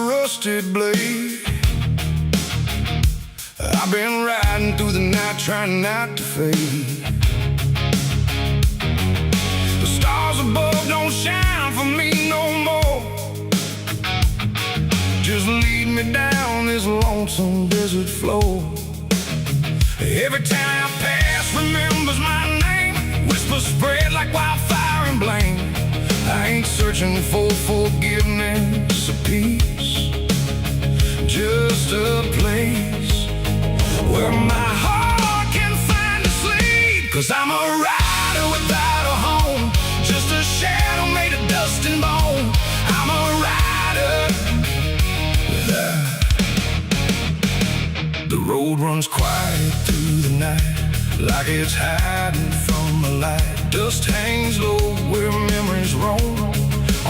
rusted blade. I've been riding through the night trying not to fade. The stars above don't shine for me no more. Just lead me down this lonesome desert floor. Every town I pass remembers my name. Whispers spread like wildfire and blame. I ain't searching for forgiveness or peace, just a place where my heart can find a sleep. 'Cause I'm a rider without a home, just a shadow made of dust and bone. I'm a rider. The road runs quiet through the night, like it's hiding from the light. Dust hangs low where memories roam,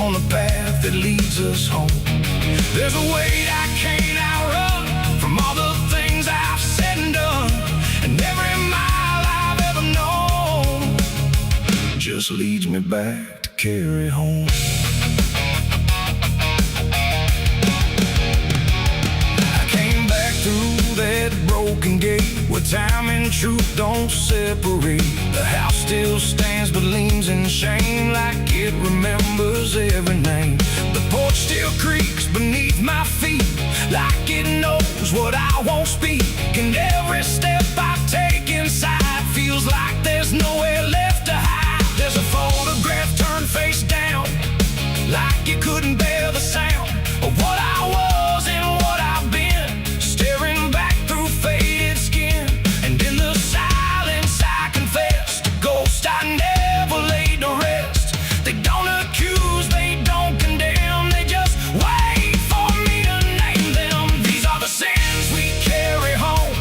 on the path that leads us home. There's a weight I can't outrun, from all the things I've said and done. And every mile I've ever known just leads me back to carry home. I came back through that broken gate, where time and truth don't separate. The house still stands but leans in shame, like it remembers every name. The porch still creaks beneath my feet, like it knows what I won't speak. And every step I take inside feels like there's nowhere left to hide. There's a photograph turned face down, like you couldn't bear the sound of what I was and what I've been, staring back through faded skin. And in the silence I confess to ghosts I never laid to rest. They don't accuse, they don't condemn, they just wait for me to name them. These are the sins we carry home,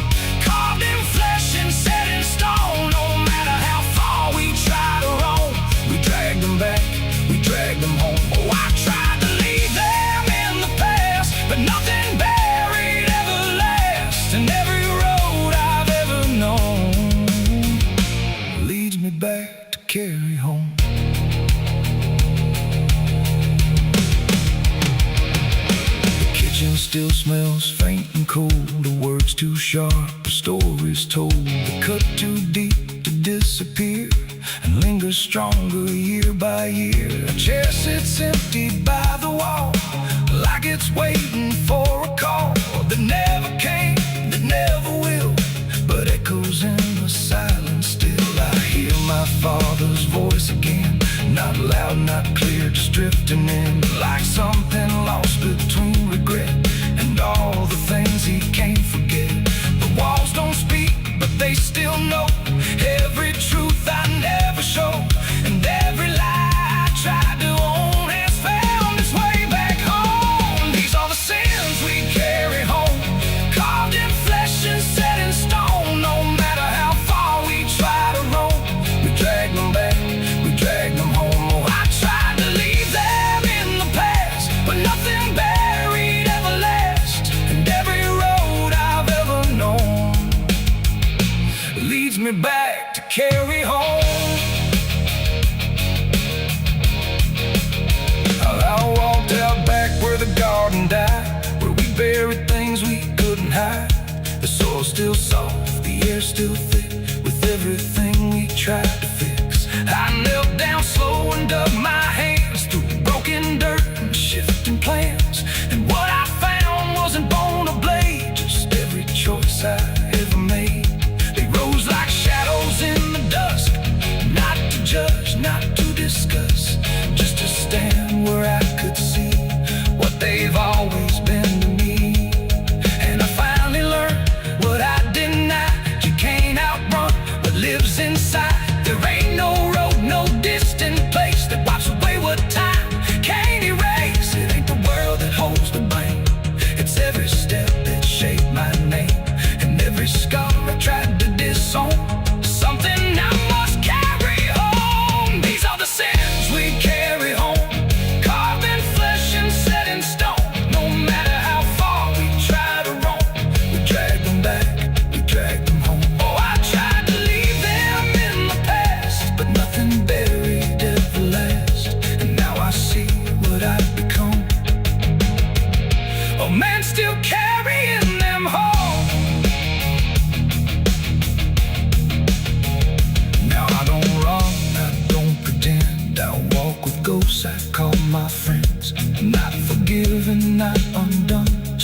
carved in flesh and set in stone. No matter how far we try to roam, we drag them back, we drag them home. Oh, I tried to leave them in the past, but nothing buried ever lasts. And every road I've ever known leads me back to carry home. The kitchen still smells faint and cold, the words too sharp, the stories told. The cut too deep to disappear, and lingers stronger year by year. A chair sits empty by the wall, like it's waiting for a call that never came, that never will, but echoes in the silence still. I hear my father's voice again, not loud, not clear, just drifting in, like something lost between regret and all the things he can't forget. The walls don't speak, but they still know every truth I never showed, and every lie I tried to own has found its way back home. These are the sins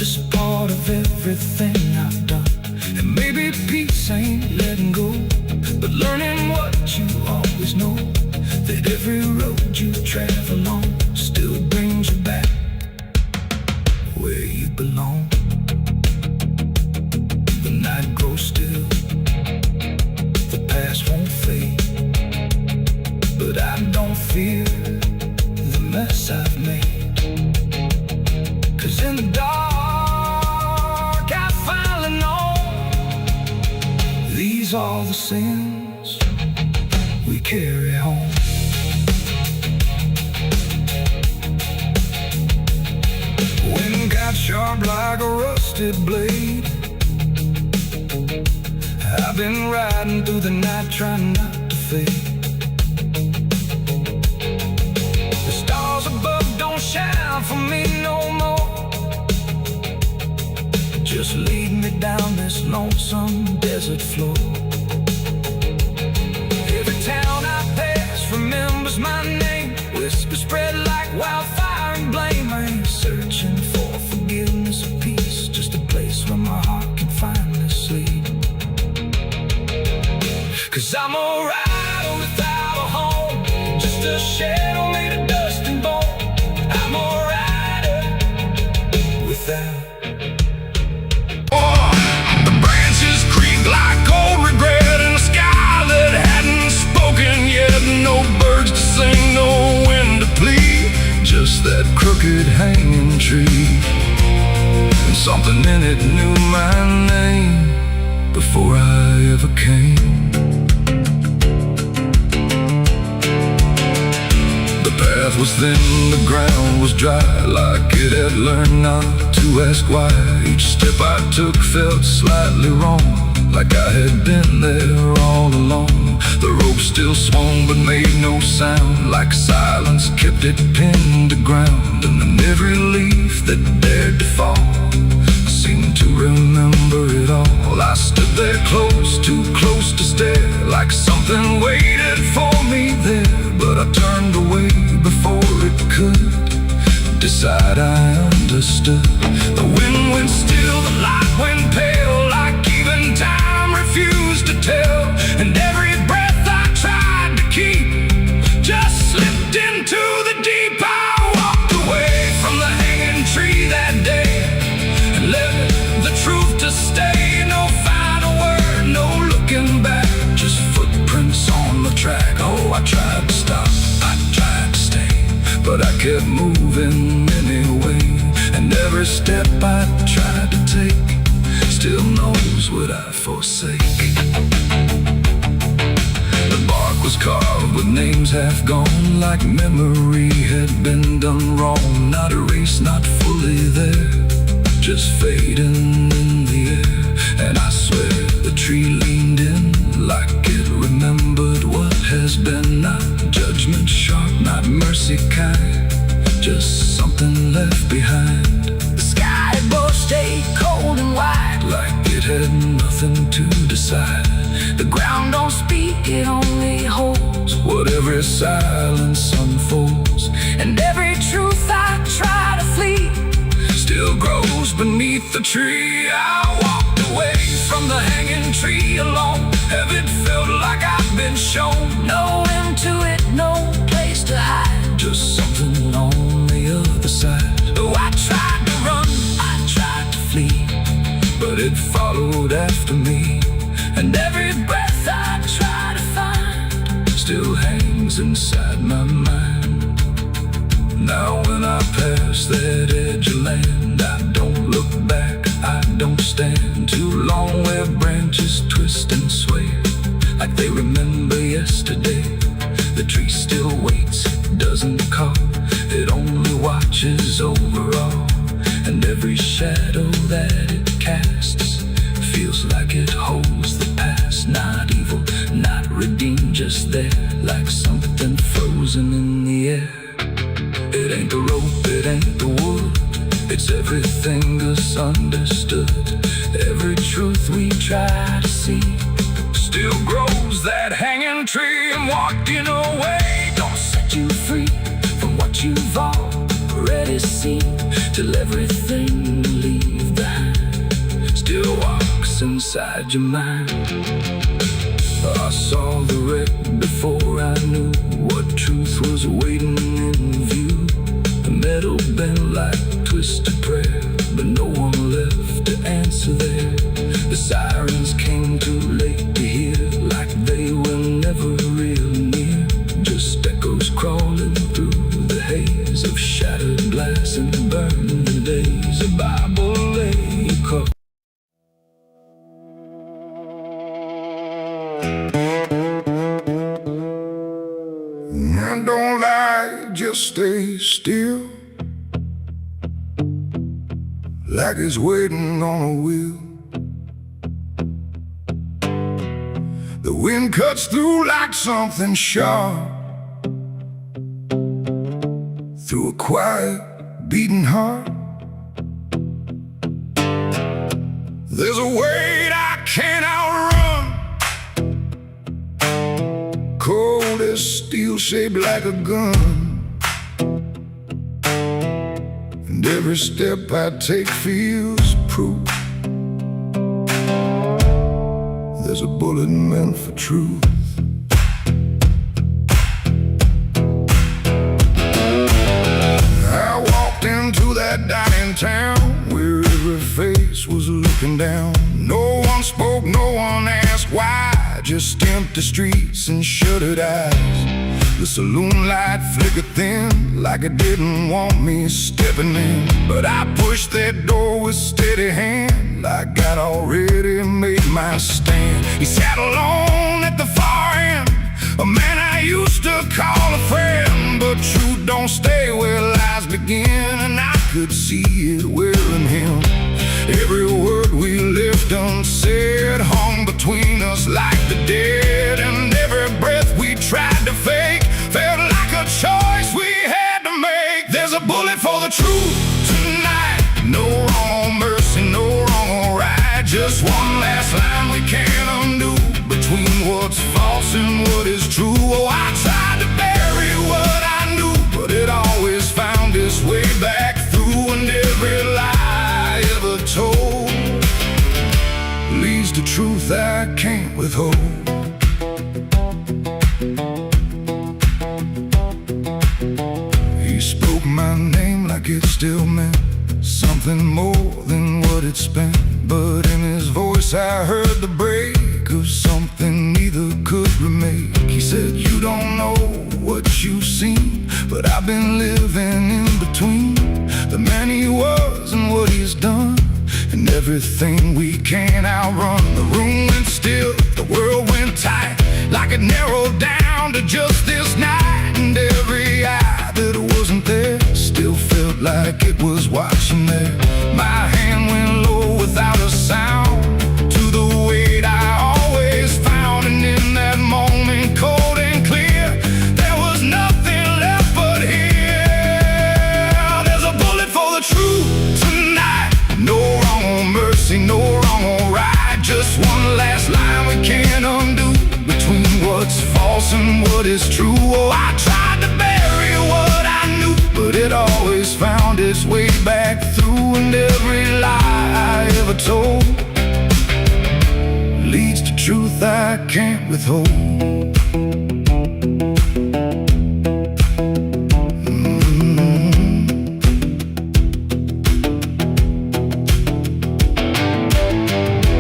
just part of everything I've done. And maybe peace ain't letting go, but learning what you always know, that every road you travel on still brings you back where you belong. The night grows still, the past won't fade, but I don't fear the mess I've made. 'Cause in the dark I finally know these are the sins we carry home. Wind got sharp like a rusted blade. I've been riding through the night trying not to fade. The stars above don't shine for me no more. Just lead me down this lonesome desert floor. Every town I pass remembers my name. Whispers spread like wildfire and blame. I ain't searching for forgiveness or peace, just a place where my heart can finally sleep. 'Cause I'm alright without a home, just a shadow made of dust and bone. I'm alright without. Oh, the branches creak like cold regret in a sky that hadn't spoken yet. No birds to sing, no wind to plead, just that crooked hanging tree. And something in it knew my name before I ever came. The path was thin, the ground was dry, like it had learned not to ask why. Each step I took felt slightly wrong, like I had been there all along. The rope still swung but made no sound, like silence kept it pinned to ground. And then every leaf that dared to fall seemed to remember it all. I stood there close, too close to stare, like something waited for me there. But I turned away before it could decide I understood. The wind went still, the light went pale, like even time refused to tell. And every breath I tried to keep just slipped into the deep. I walked away from the hanging tree that day and left the truth to stay. No final word, no looking back, just footprints on the track. Oh, I tried to stop, I tried to stay, but I kept moving anyway. And every step I tried to take still knows what I forsake. The bark was carved with names half gone, like memory had been done wrong. Not erased, not fully there, just fading in the air. And I swear the tree leaned in like it remembered what has been. Not judgment sharp, not mercy kind, just something left behind. The sky both stayed cold and wide, like it had nothing to decide. The ground don't speak, it only holds what every silence unfolds. And every truth I try to flee still grows beneath the tree. I walked away from the hanging tree alone. Heaven felt like I've been shown. No end to it, no place to hide, just something on the other side. Oh, I tried to run, I tried to flee, but it followed after me. And every breath I try to find still hangs inside my mind. Now when I pass that edge of land, I don't look back, I don't stand too long where branches twist and sway, like they remember yesterday. The tree still waits, doesn't call, it only watches over all. And every shadow that it casts feels like it holds the past. Not evil, not redeemed, just there, like something frozen in the air. It ain't the rope, it ain't the wood, it's everything misunderstood. Every truth we try to see still grows that hanging tree. And walking away don't set you free from what you've already seen, till everything leaves voice inside your mind. I saw the wreck before I knew what truth was waiting in view. The metal bent like twisted prayer, but no one left to answer there. The sirens came too late to hear, like they were never real near. Just echoes crawling through the haze of shattered glass and burning days. A Bible lay across. Don't lie, just stay still, like it's waiting on a wheel. The wind cuts through like something sharp, through a quiet, beating heart. There's a weight I can't outrun, cold as steel, shaped like a gun. And every step I take feels proof. There's a bullet meant for truth. I walked into that dining town where every face was looking down. No one spoke, no one asked why, just empty streets and shuttered eyes. The saloon light flickered thin, like it didn't want me stepping in. But I pushed that door with steady hand, like I'd already made my stand. He sat alone at the far end, a man I used to call a friend. But truth don't stay where lies begin, and I could see it wearing him. Every word we left unsaid hung between us like the dead. And every breath we tried to fake felt like a choice we had to make. There's a bullet for the truth tonight. No wrong or mercy, no wrong or right. Just one last line we can't undo, between what's false and what is true. Oh, I tried to bury what I knew, but it always found its way back through. And every lie ever told leads to truth I can't withhold. He spoke my name like it still meant something more than what it spent. But in his voice I heard the break of something neither could remake. He said, you don't know what you've seen, but I've been living in between the man he was and what he's done, and everything we can't outrun. The room went still, the world went tight, like it narrowed down to just this night. And every eye that wasn't there still felt like it was watching there. My hand went low without a sound to the weight I always found. And in that moment, cold and clear, there was nothing left but here. There's a bullet for the truth tonight. No wrong or mercy, no wrong or right. Just one last line we can't undo, between what's false and what is true. Oh, I tried to bury what I knew, but it always found its way back through. And every lie I ever told leads to truth I can't withhold.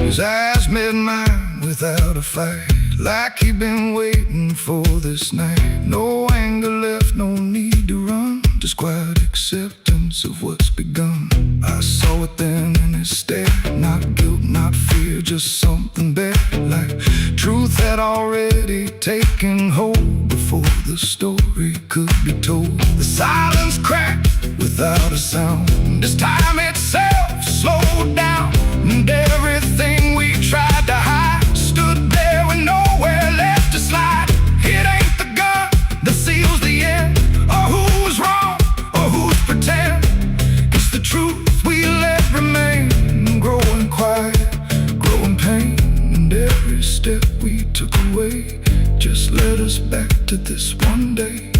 His eyes met mine without a fight, like he'd been waiting for this night. No anger left, no need to run, just quiet acceptance of what's begun. I saw it then in his stare, not guilt, not fear, just something better, like truth had already taken hold before the story could be told. The silence cracked without a sound, this time itself slowed down, and everything we tried to hide stood there with nowhere left to slide. It ain't the gun that seals the end, or who was wrong, or who's pretend. It's the truth we let remain, growing quiet, growing pain. And every step we took away just led us back to this one day,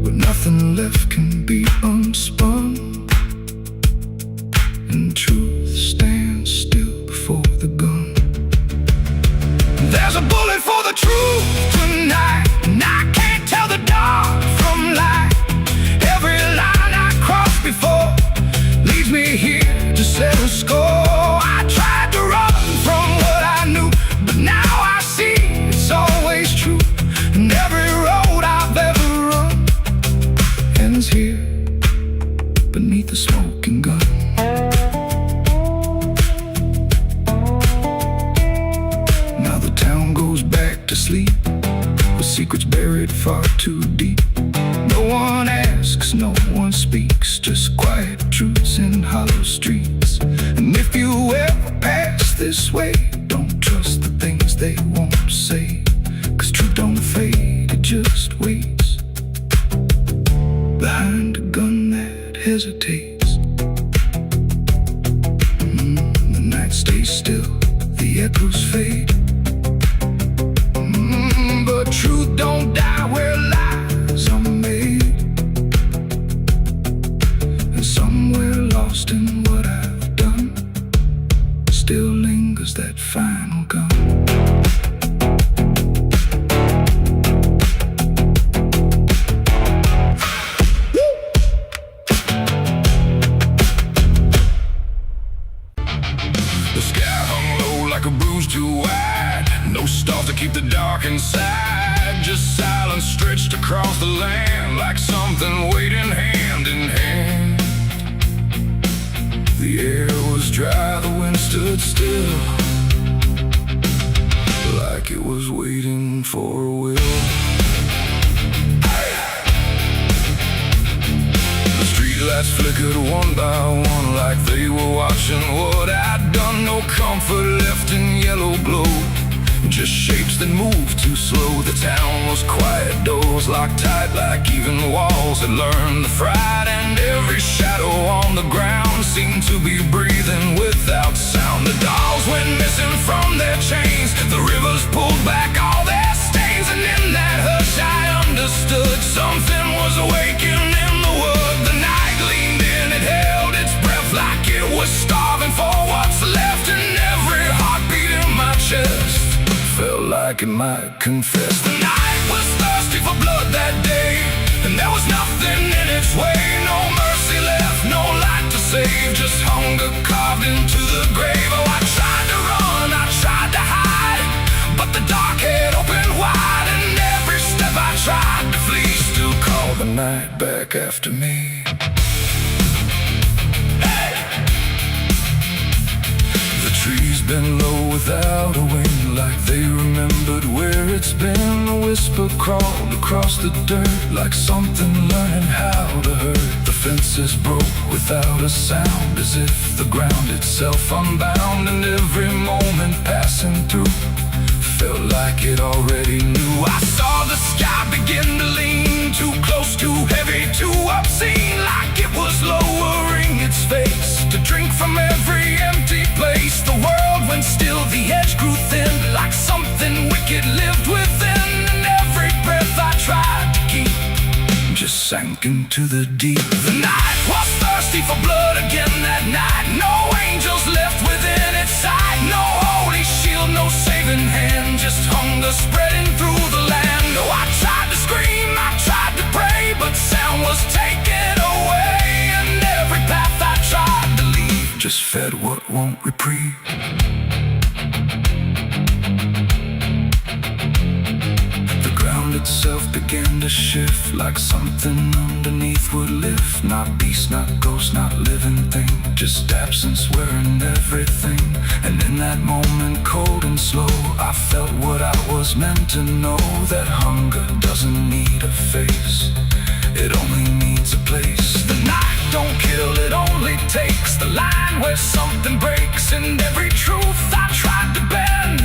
where nothing left can be unspun, and truth stands still before the gun. better score. I tried to run from what I knew, but now I see it's always true. And every road I've ever run ends here, beneath the smoking gun. Now the town goes back to sleep, with secrets buried far too deep. No one asks, no one speaks, just quiet truths in hollow streets. And if you ever pass this way, don't trust the things they won't say, 'cause truth don't fade, it just waits behind a gun that hesitates. The night stays still, the echoes fade. But truth don't die where lies are made. And somewhere lost in what I've done still lingers that final gun. The sky hung low like a bruise too wide. No stars to keep the dark inside. Just silence stretched across the land, like something waiting hand in hand. The air was dry, the wind stood still, like it was waiting for a will. The streetlights flickered one by one, like they were watching what I'd done. No comfort left in yellow glow, just shapes that moved too slow. The town was quiet, doors locked tight, like even walls had learned the fright. And every shadow on the ground seemed to be breathing without sound. The dolls went missing from their chains, the rivers pulled back all their stains. And in that hush I understood something was awakening in the wood. The night leaned in, it held its breath like it was starving for what's left. And every heartbeat in my chest felt like it might confess. The night was thirsty for blood that day, and there was nothing in its way. No mercy left, no light to save, just hunger carved into the grave. Oh, I tried to run, I tried to hide, but the dark had opened wide. And every step I tried to flee still called the night back after me. The trees been low without a wing, like they remembered where it's been. A whisper crawled across the dirt, like something learning how to hurt. The fences broke without a sound, as if the ground itself unbound. And every moment passing through felt like it already knew. I saw the sky begin to lean, too close, too heavy, too obscene, like it was lowering its face to drink from every empty place. The world went still, the edge grew thin, like something wicked lived within. And every breath I tried to keep just sank into the deep. The night was thirsty for blood again that night. No angels left within its sight, no holy shield, no saving hand, just hunger spreading through the land. Oh, I tried to scream, I tried to pray, but sound was taken away. And every path I tried to leave just fed what won't reprieve. The ground itself began to shift, like something underneath would lift. Not beast, not ghost, not living thing, just absence wearing everything. And in that moment, cold and slow, I felt what I was meant to know, that hunger doesn't need a face, it only needs a place. The night don't kill, it only takes the line where something breaks. And every truth I tried to bend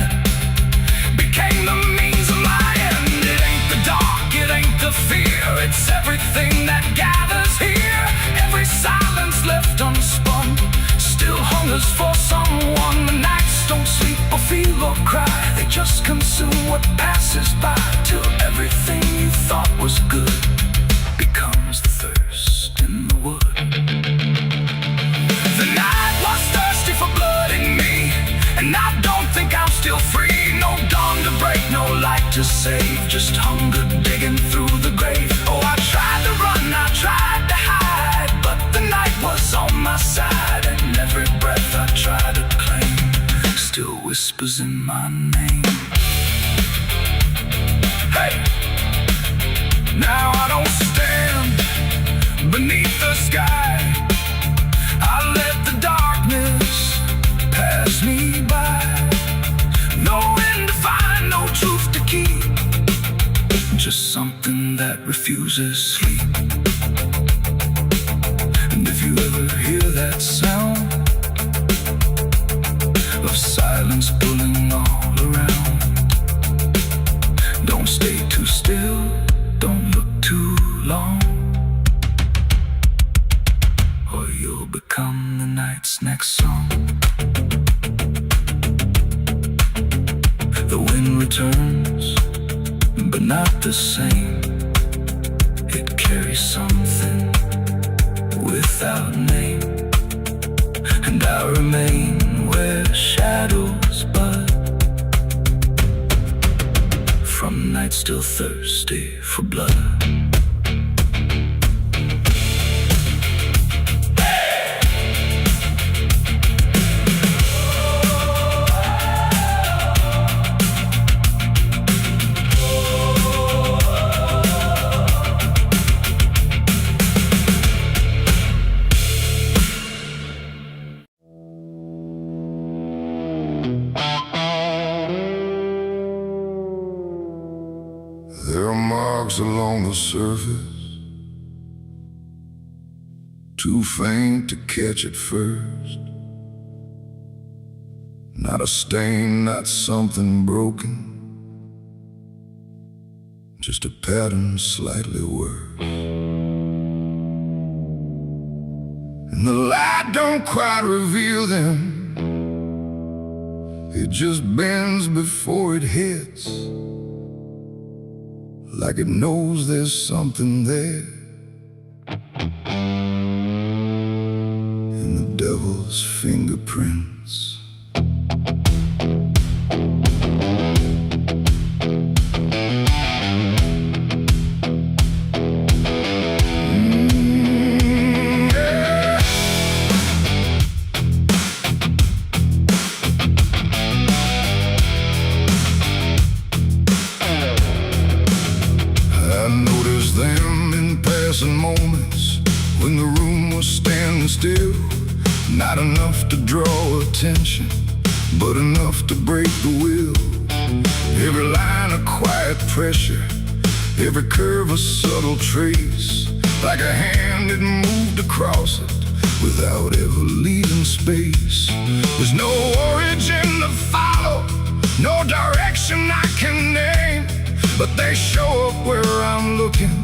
became the means of my end. It ain't the dark, it ain't the fear, it's everything that gathers here. Every silence left unspun still hungers for someone. The nights don't sleep or feel or cry, they just consume what passes by, till everything you thought was good becomes the thirst in the wood. The night was thirsty for blood in me, and I don't think I'm still free. No dawn to break, no light to save, just hunger digging through the grave. Oh, I tried to run, I tried to hide, but the night was on my side. And every breath still whispers in my name. Hey! Now I don't stand beneath the sky. I let the darkness pass me by. No end to find, no truth to keep, just something that refuses sleep. And if you ever hear that sound of silence pulling all around, don't stay too still, don't look too long, or you'll become the night's next song. The wind returns, but not the same. It carries something without name, and I remain where shadows bud, from nights still thirsty for blood. There are marks along the surface, too faint to catch at first. Not a stain, not something broken, just a pattern slightly worse. And the light don't quite reveal them, it just bends before it hits, like it knows there's something there. In the devil's fingerprints. Yeah. I noticed them in passing moments when the room was standing still. Not enough to draw attention, but enough to break the will. Every line a quiet pressure, every curve a subtle trace, like a hand that moved across it without ever leaving space. There's no origin to follow, no direction I can name, but they show up where I'm looking,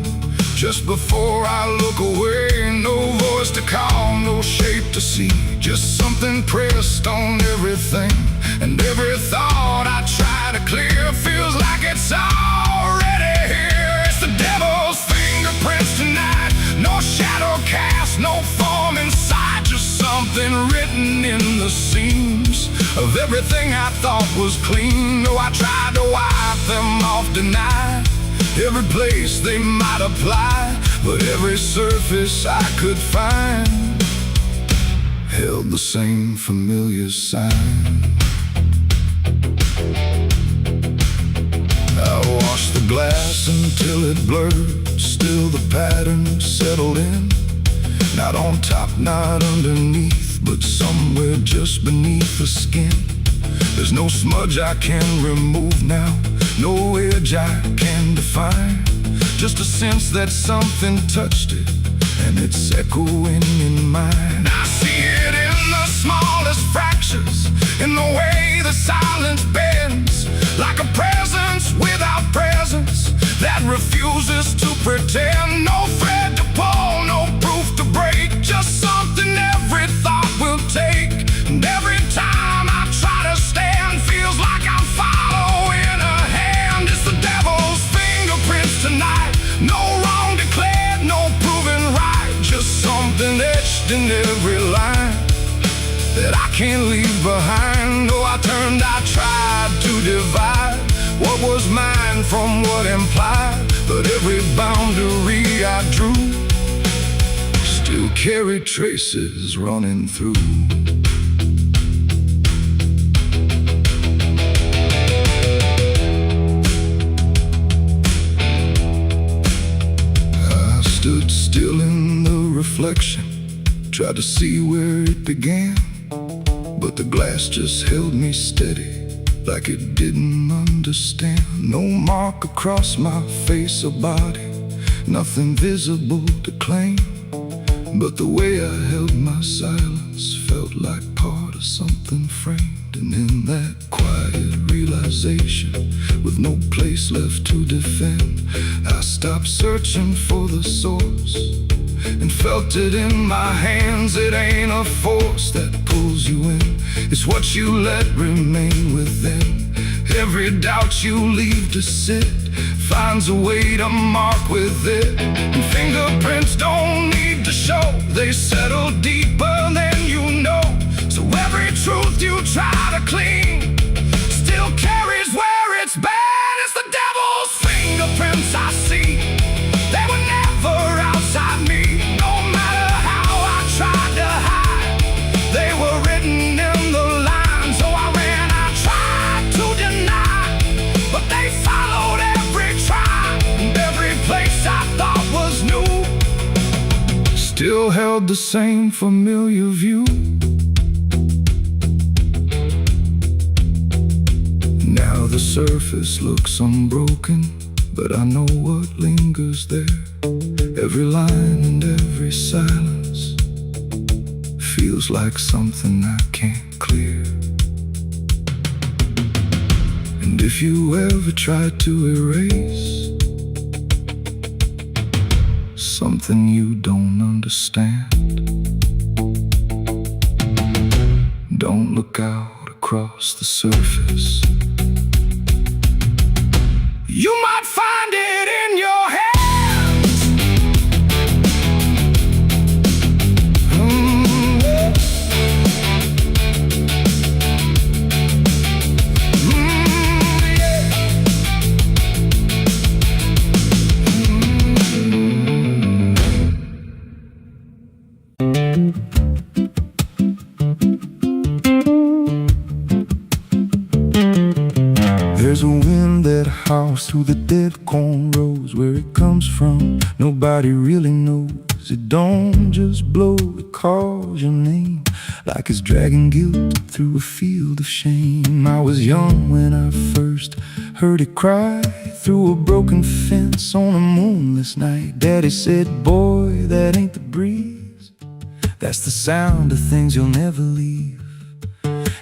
just before I look away. No voice to call, no shape to see, just something pressed on everything. And every thought I try to clear feels like it's already here. It's the devil's fingerprints tonight, no shadow cast, no form inside, just something written in the seams of everything I thought was clean. No, I tried to wipe them off, deny every place they might apply, but every surface I could find held the same familiar sign. I washed the glass until it blurred, still the pattern settled in. Not on top, not underneath, but somewhere just beneath the skin. There's no smudge I can remove now, no edge I can define, just a sense that something touched it, and it's echoing in mine. I see it in the smallest fractures, in the way the silence bends, like a presence without presence that refuses to pretend. No thread to pull, no proof to break, just something every thought will take. And every time I try to stand, feels like I'm following a hand. It's the devil's fingerprints tonight, no wrong declared, no proven right, just something etched in every line that I can't leave behind. Oh, I tried to divide what was mine from what implied, but every boundary I drew still carried traces running through. reflection, tried to see where it began, but the glass just held me steady, like it didn't understand. No mark across my face or body, nothing visible to claim, but the way I held my silence felt like part of something framed. And in that quiet realization, with no place left to defend, I stopped searching for the source and felt it in my hands. It ain't a force that pulls you in, it's what you let remain within. Every doubt you leave to sit finds a way to mark with it. And fingerprints don't need to show, they settle deeper than you know. So every truth you try to clean still carries where it's been. It's the devil's fingerprints I see, they were never outside me. No matter how I tried to hide, they were written in the lines. So I ran, I tried to deny, but they followed every try, and every place I thought was new still held the same familiar view. Now the surface looks unbroken, but I know what lingers there. Every line and every silence feels like something I can't clear. And if you ever try to erase something you don't understand, don't look out across the surface. You might find it in your hands. There's a wind that howls through the dead corn rows. Where it comes from, nobody really knows. It don't just blow, it calls your name, like it's dragging guilt through a field of shame. I was young when I first heard it cry through a broken fence on a moonless night. Daddy said, boy, that ain't the breeze, that's the sound of things you'll never leave.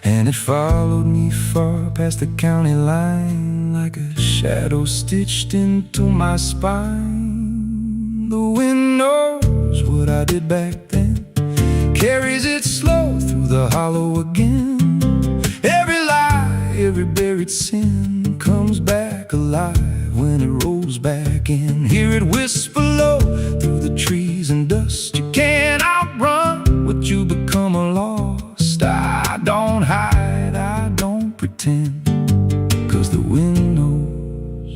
And it followed me far past the county line, like a shadow stitched into my spine. The wind knows what I did back then, carries it slow through the hollow again. Every lie, every buried sin comes back alive when it rolls back in. Hear it whisper low through the trees and dust. You can't outrun what you become lost. I don't hide, I don't pretend, 'cause the wind knows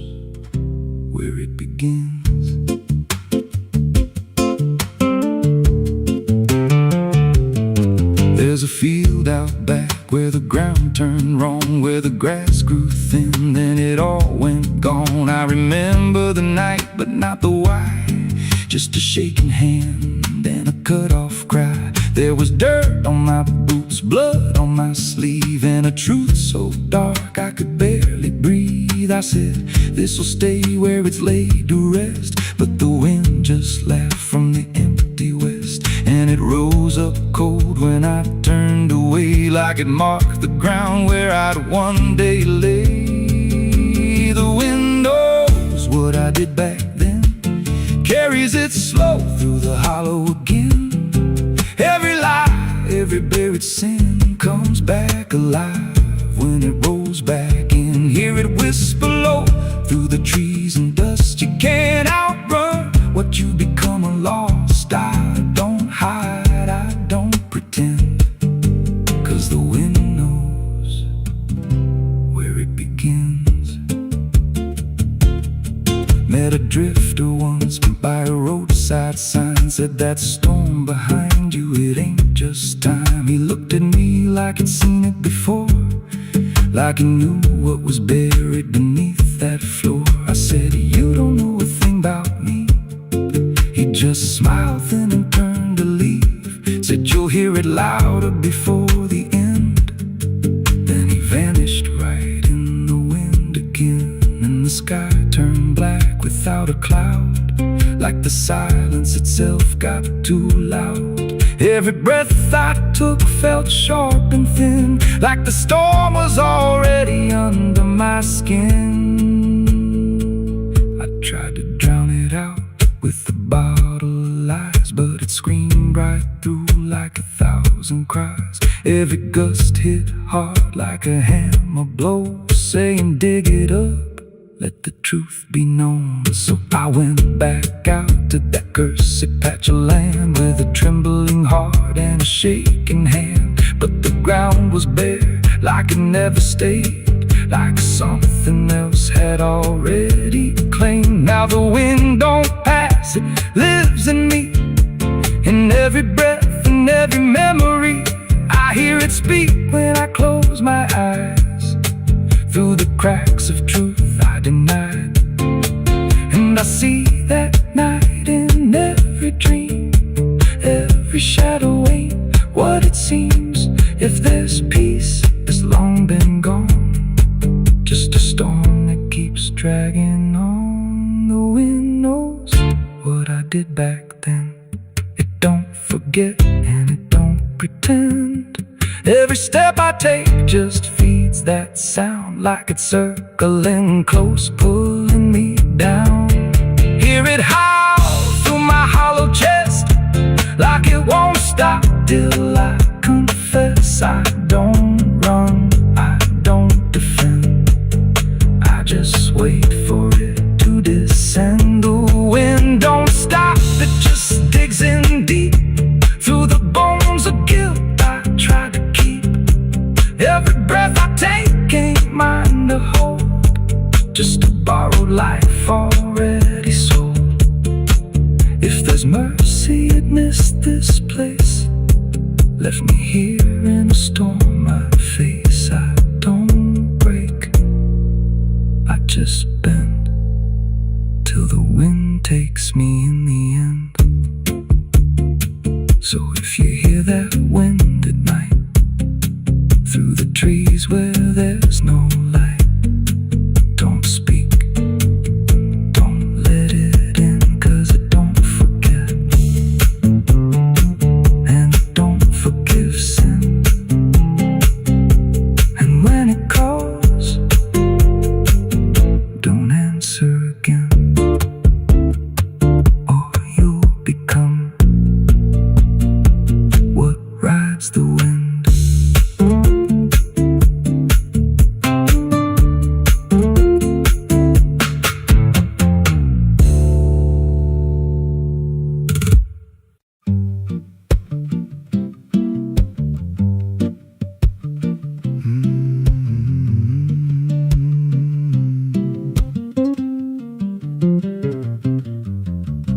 where it begins. There's a field out back where the ground turned wrong, where the grass grew thin, then it all went gone. I remember the night, but not the why, just a shaking hand and a cut-off cry. There was dirt on my boots, blood on my sleeve, and a truth so dark I could barely breathe. I said, this'll stay where it's laid to rest, but the wind just laughed from the empty west, and it rose up cold when I turned away, like it marked the ground where I'd one day lay. The wind knows what I did back then, carries it slow through the hollow again. Every lie, every buried sin comes back alive when it rolls back in. Hear it whisper low through the trees and dust. You can't outrun what you become lost. I don't hide, I don't pretend, 'cause the wind knows where it begins. Met a drifter once by a roadside sign, said that storm behind you, it ain't just time. He looked at me like he'd seen it before, like he knew what was buried beneath that floor. I said, you don't know a thing about me. He just smiled thin and turned to hear it louder before the end. Then he vanished right in the wind again, and the sky turned black without a cloud, like the silence itself got too loud. Every breath I took felt sharp and thin, like the storm was already under my skin. I tried to drown it out with a bottle of lies, but it screamed right through like 1,000 cries. Every gust hit hard like a hammer blow, saying dig it up, let the truth be known. So I went back out to that cursed patch of land with a trembling heart and a shaking hand. But the ground was bare, like it never stayed, like something else had already claimed. Now the wind don't pass, it lives in me, in every breath and every memory. I hear it speak when I close my eyes, through the cracks of truth I denied. And I see that night in every dream, every shadow ain't what it seems. If there's peace, it's long been gone, just a storm that keeps dragging on. The wind knows what I did back then. It don't forget and it don't pretend. Every step I take just feeds that sound, like it's circling close, pulling me down. Hear it howl through my hollow chest, like it won't stop till I confess. I don't run, I don't defend, I just wait for it to descend. The wind don't stop, it just digs in deep, through the bones of guilt I try to keep. Every breath I take ain't mine to hold, just a borrowed life already sold. If there's mercy, it missed this place, left me here in a storm I face. I don't break, I just bend, till the wind takes me in the end. So if you hear that wind at night, through the trees where there's no light, don't speak, don't let it in, 'cause it don't forget, and it don't forgive sin. And when it calls, don't answer again, or you'll become what rides the wind.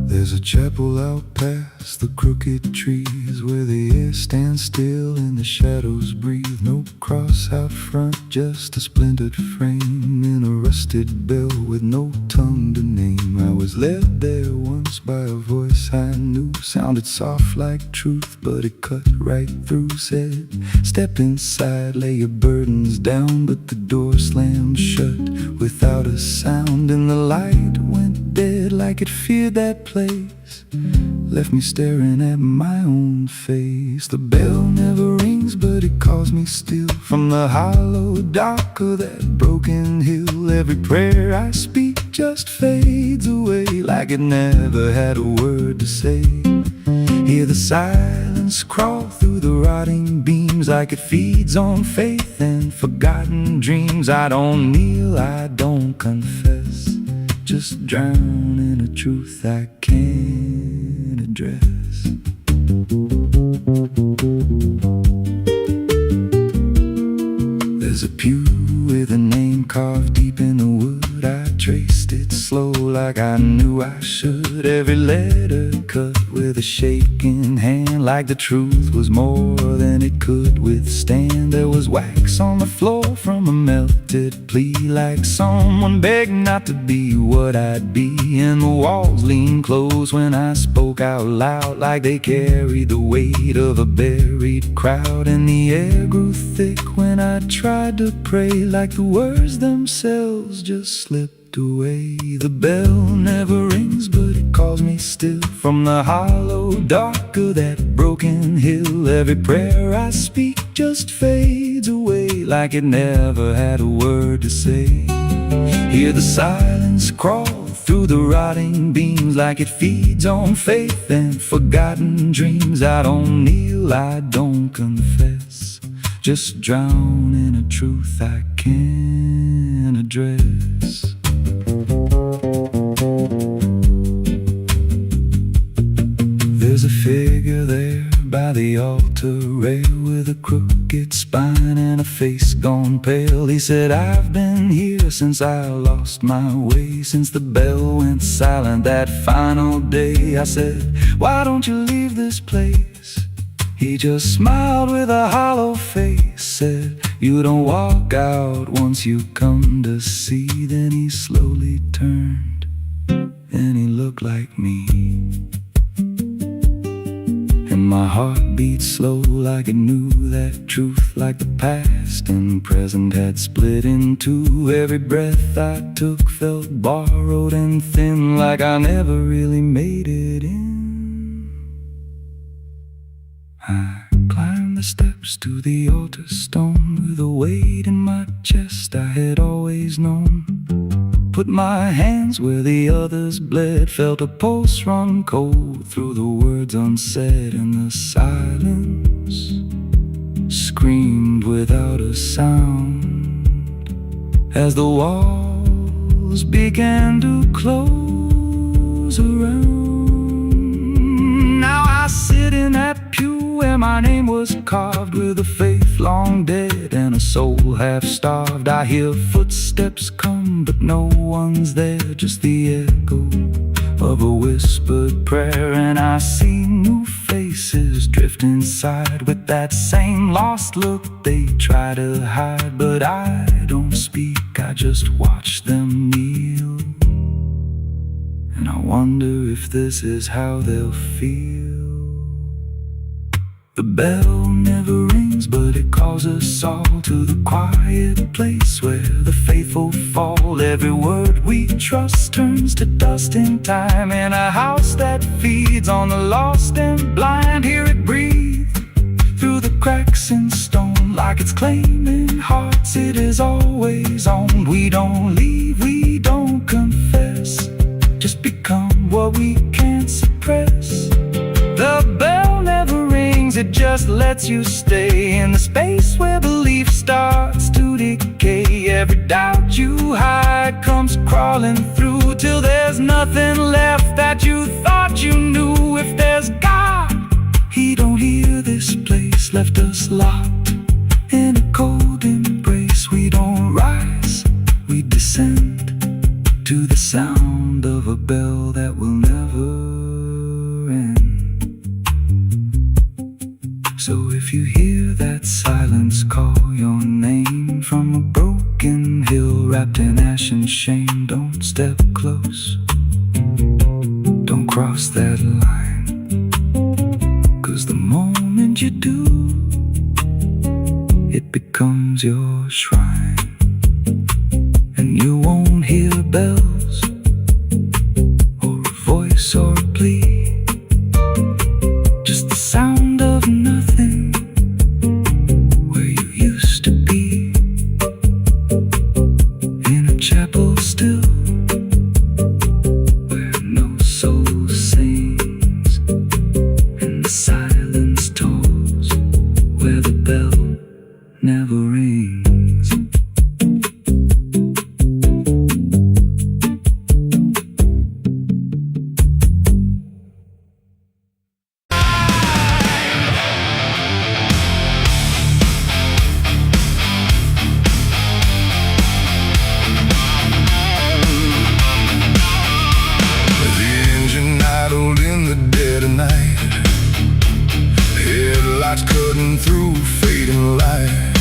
There's a chapel out past the crooked trees, where the air stands still and the shadows breathe. No cross out front, just a splintered frame in a rusted bell with no tongue to name. I was led there once by a voice I knew, sounded soft like truth, but it cut right through. Said, step inside, lay your burdens down, but the door slammed shut without a sound. And the light went dead like it feared that place, left me staring at my own face. The bell never rings, but it calls me still, from the hollow dark of that broken hill. Every prayer I speak just fades away, like it never had a word to say. Hear the silence crawl through the rotting beams, like it feeds on faith and forgotten dreams. I don't kneel, I don't confess, just drown in a truth I can't address. There's a pew with a name carved deep in the wood. I traced it slow like I knew I should. Every letter cut with a shaking hand, like the truth was more than it could withstand. There was wax on the floor from a melted plea, like someone begged not to be what I'd be. And the walls leaned close when I spoke out loud, like they carried the weight of a buried crowd. And the air grew thick when I tried to pray, like the words themselves just slipped away. The bell never rings, but it calls me still from the hollow dark of that broken hill. Every prayer I speak just fades away, like it never had a word to say. Hear the silence crawl through the rotting beams, like it feeds on faith and forgotten dreams. I don't kneel, I don't confess, just drown in a truth I can't address. There's a figure there by the altar rail, with a crooked spine and a face gone pale. He said, I've been here since I lost my way, since the bell went silent that final day. I said, why don't you leave this place? He just smiled with a hollow face, said, you don't walk out once you come to see. Then he slowly turned and he looked like me. And my heart beat slow, like it knew that truth, like the past and present had split in two. Every breath I took felt borrowed and thin, like I never really made it in. I climbed the steps to the altar stone, with a weight in my chest I had always known. Put my hands where the others bled, felt a pulse run cold through the words unsaid. And the silence screamed without a sound as the walls began to close around. Now I sit in that pew where my name was carved, with a faith long dead and a soul half starved. I hear footsteps come, but no one's there, just the echo of a whispered prayer. And I see new faces drift inside, with that same lost look they try to hide. But I don't speak, I just watch them kneel, and I wonder if this is how they'll feel. The bell never rings, but it calls us all to the quiet place where the faithful fall. Every word we trust turns to dust in time, in a house that feeds on the lost and blind. Hear it breathe through the cracks in stone, like it's claiming hearts it is always on. We don't leave, we don't confess, just become what we can't suppress. The bell never rings, it just lets you stay in the space where belief starts to decay. Every doubt you hide comes crawling through, till there's nothing left that you thought you knew. If there's God, He don't hear this place, left us locked in a cold embrace. We don't rise, we descend to the sound of a bell that will never end. So if you hear that silence call your name from a broken hill wrapped in ash and shame, don't step close, don't cross that line, 'cause the moment you do, it becomes your shrine. And you won't hear bells or a voice or a plea, just the sound of nothing where you used to be, in a chapel still where no soul sings, and the silence tolls where the bell never rings. Headlights cutting through fading light.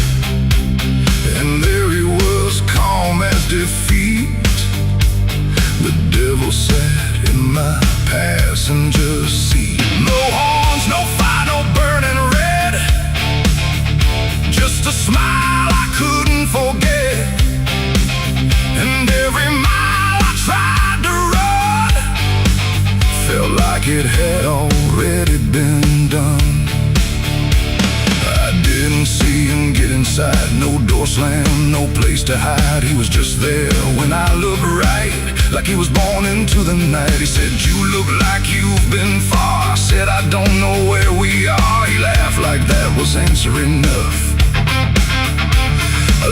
inside, no door slam, no place to hide. He was just there when I looked right, like he was born into the night. He said, you look like you've been far. I said, I don't know where we are. He laughed like that was answer enough,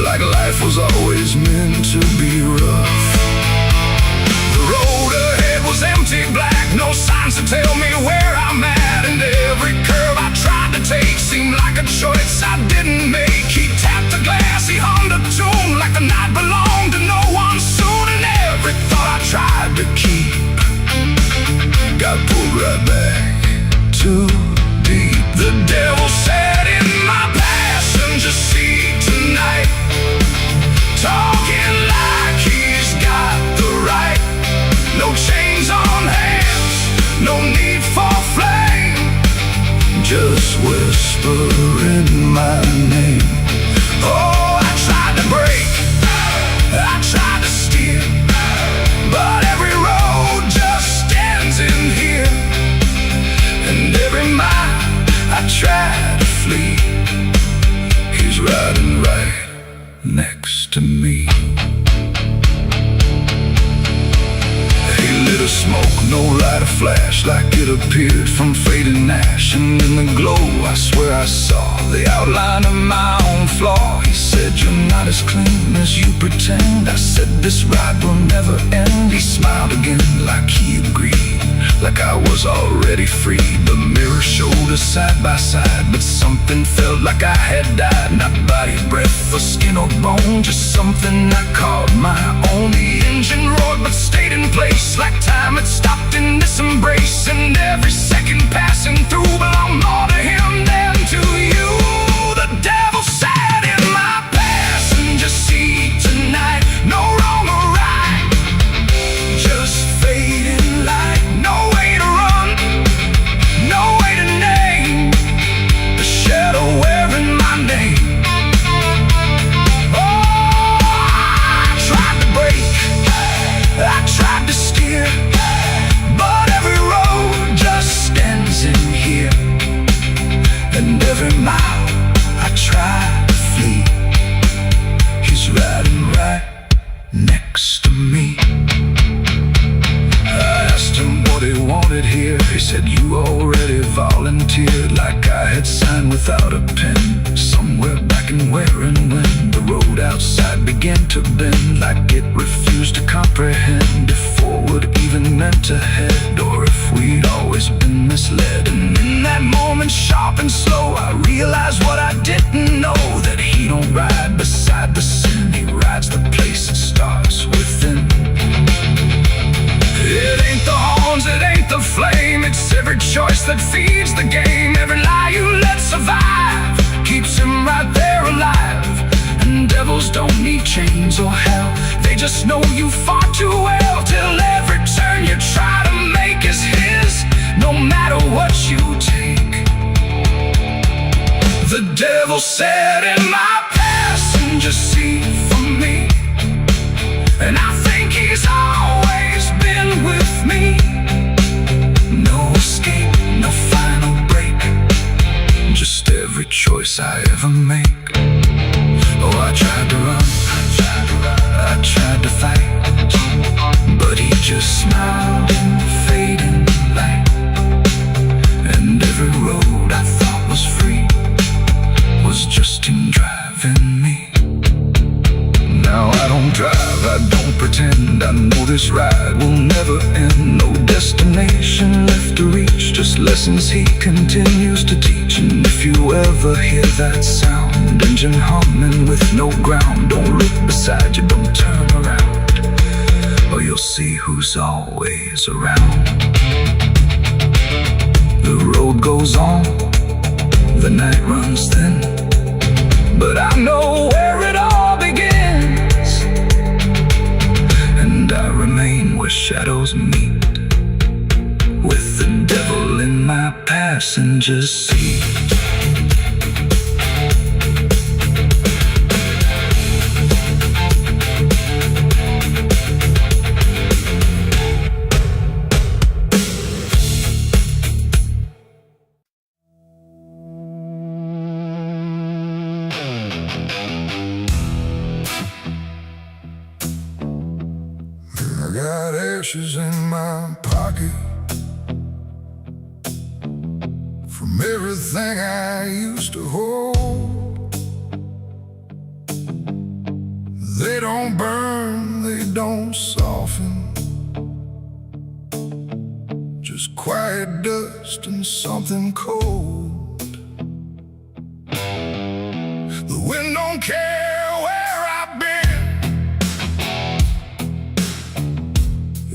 like life was always meant to be rough. The road ahead was empty, black, no signs to tell me where I'm at. And every curve I tried to take seemed like a choice I didn't make. He tapped the glass, he hummed a tune like the night belonged to no one soon. And every thought I tried to keep got pulled right back too deep. The devil sat in my passenger seat tonight, talking like he's got the right. No chains on hands, no need for flame, just whispering my name. Oh, I tried to break, I tried to steer, but every road just ends in here. And every mile I try to flee, he's riding right next to me. He lit a smoke, no lighter flash, like it appeared from fading ash. And in the glow I swear I saw the outline of my own flaw. He said, you're not as clean as you pretend. I said, this ride will never end. He smiled again like he agreed, like I was already free. The mirror showed us side by side, but something felt like I had died. Not body, breath, or skin or bone, just something I called my own. The engine roared but stayed in place, like time had stopped in this embrace. And every second passing through belonged more to him than to you. The devil sat in my passenger seat tonight, no wrong or right, just fading light. No way to run, no way to name the shadow wearing my name. Oh, I tried to break, I tried to steer, but every road just ends in here. And every mile I try to flee, he's riding right next to me. I asked him what he wanted here. He said, you already volunteered, like I had signed without a pen. Somewhere back in where and when the road outside began to bend, like it refused to comprehend if forward even meant ahead, or if we'd always been misled. And in that moment, sharp and slow, I realized what I didn't know, that he don't ride beside the sin, he rides the place that starts within. It ain't the horns, it ain't the flame, it's every choice that feeds the game. Every lie you let survive keeps him right there alive. And devils don't need chains or hell, they just know you far too well, till every turn you try to make is his, no matter what you take. The devil sat in my passenger seat for me, and I think he's always been with me. No escape, no final break, just every choice I ever make. Oh, I tried to run, I tried to fight, but he just smiled in the fading light. And every road I thought was free was just him driving me. Now I don't drive, I don't pretend, I know this ride will never end. No destination left to reach, just lessons he continues to teach. And if you ever hear that sound, engine humming with no ground, don't look beside you, don't turn around, or you'll see who's always around. The road goes on, the night runs thin, but I know where it all begins, and I remain where shadows meet, with the devil in my passenger seat. got ashes in my pocket from everything I used to hold. They don't burn, they don't soften, just quiet dust and something cold. The wind don't care where I've been,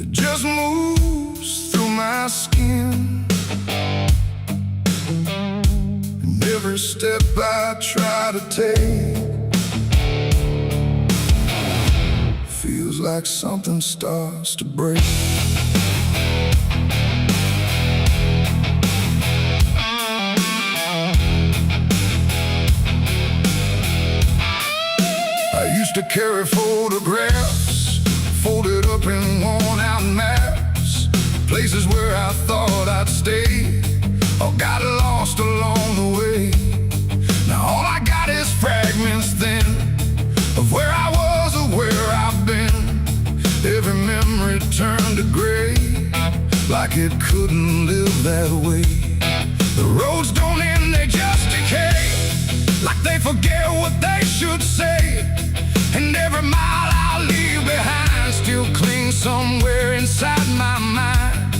it just moves through my skin. And every step I try to take feels like something starts to break. I used to carry photographs folded up in worn-out maps, places where I thought I'd stay or got lost along the way. Now all I got is fragments then of where I was or where I've been. Every memory turned to gray, like it couldn't live that way. The roads don't end, they just decay, like they forget what they should say. And every mile I leave behind still clings somewhere inside my mind.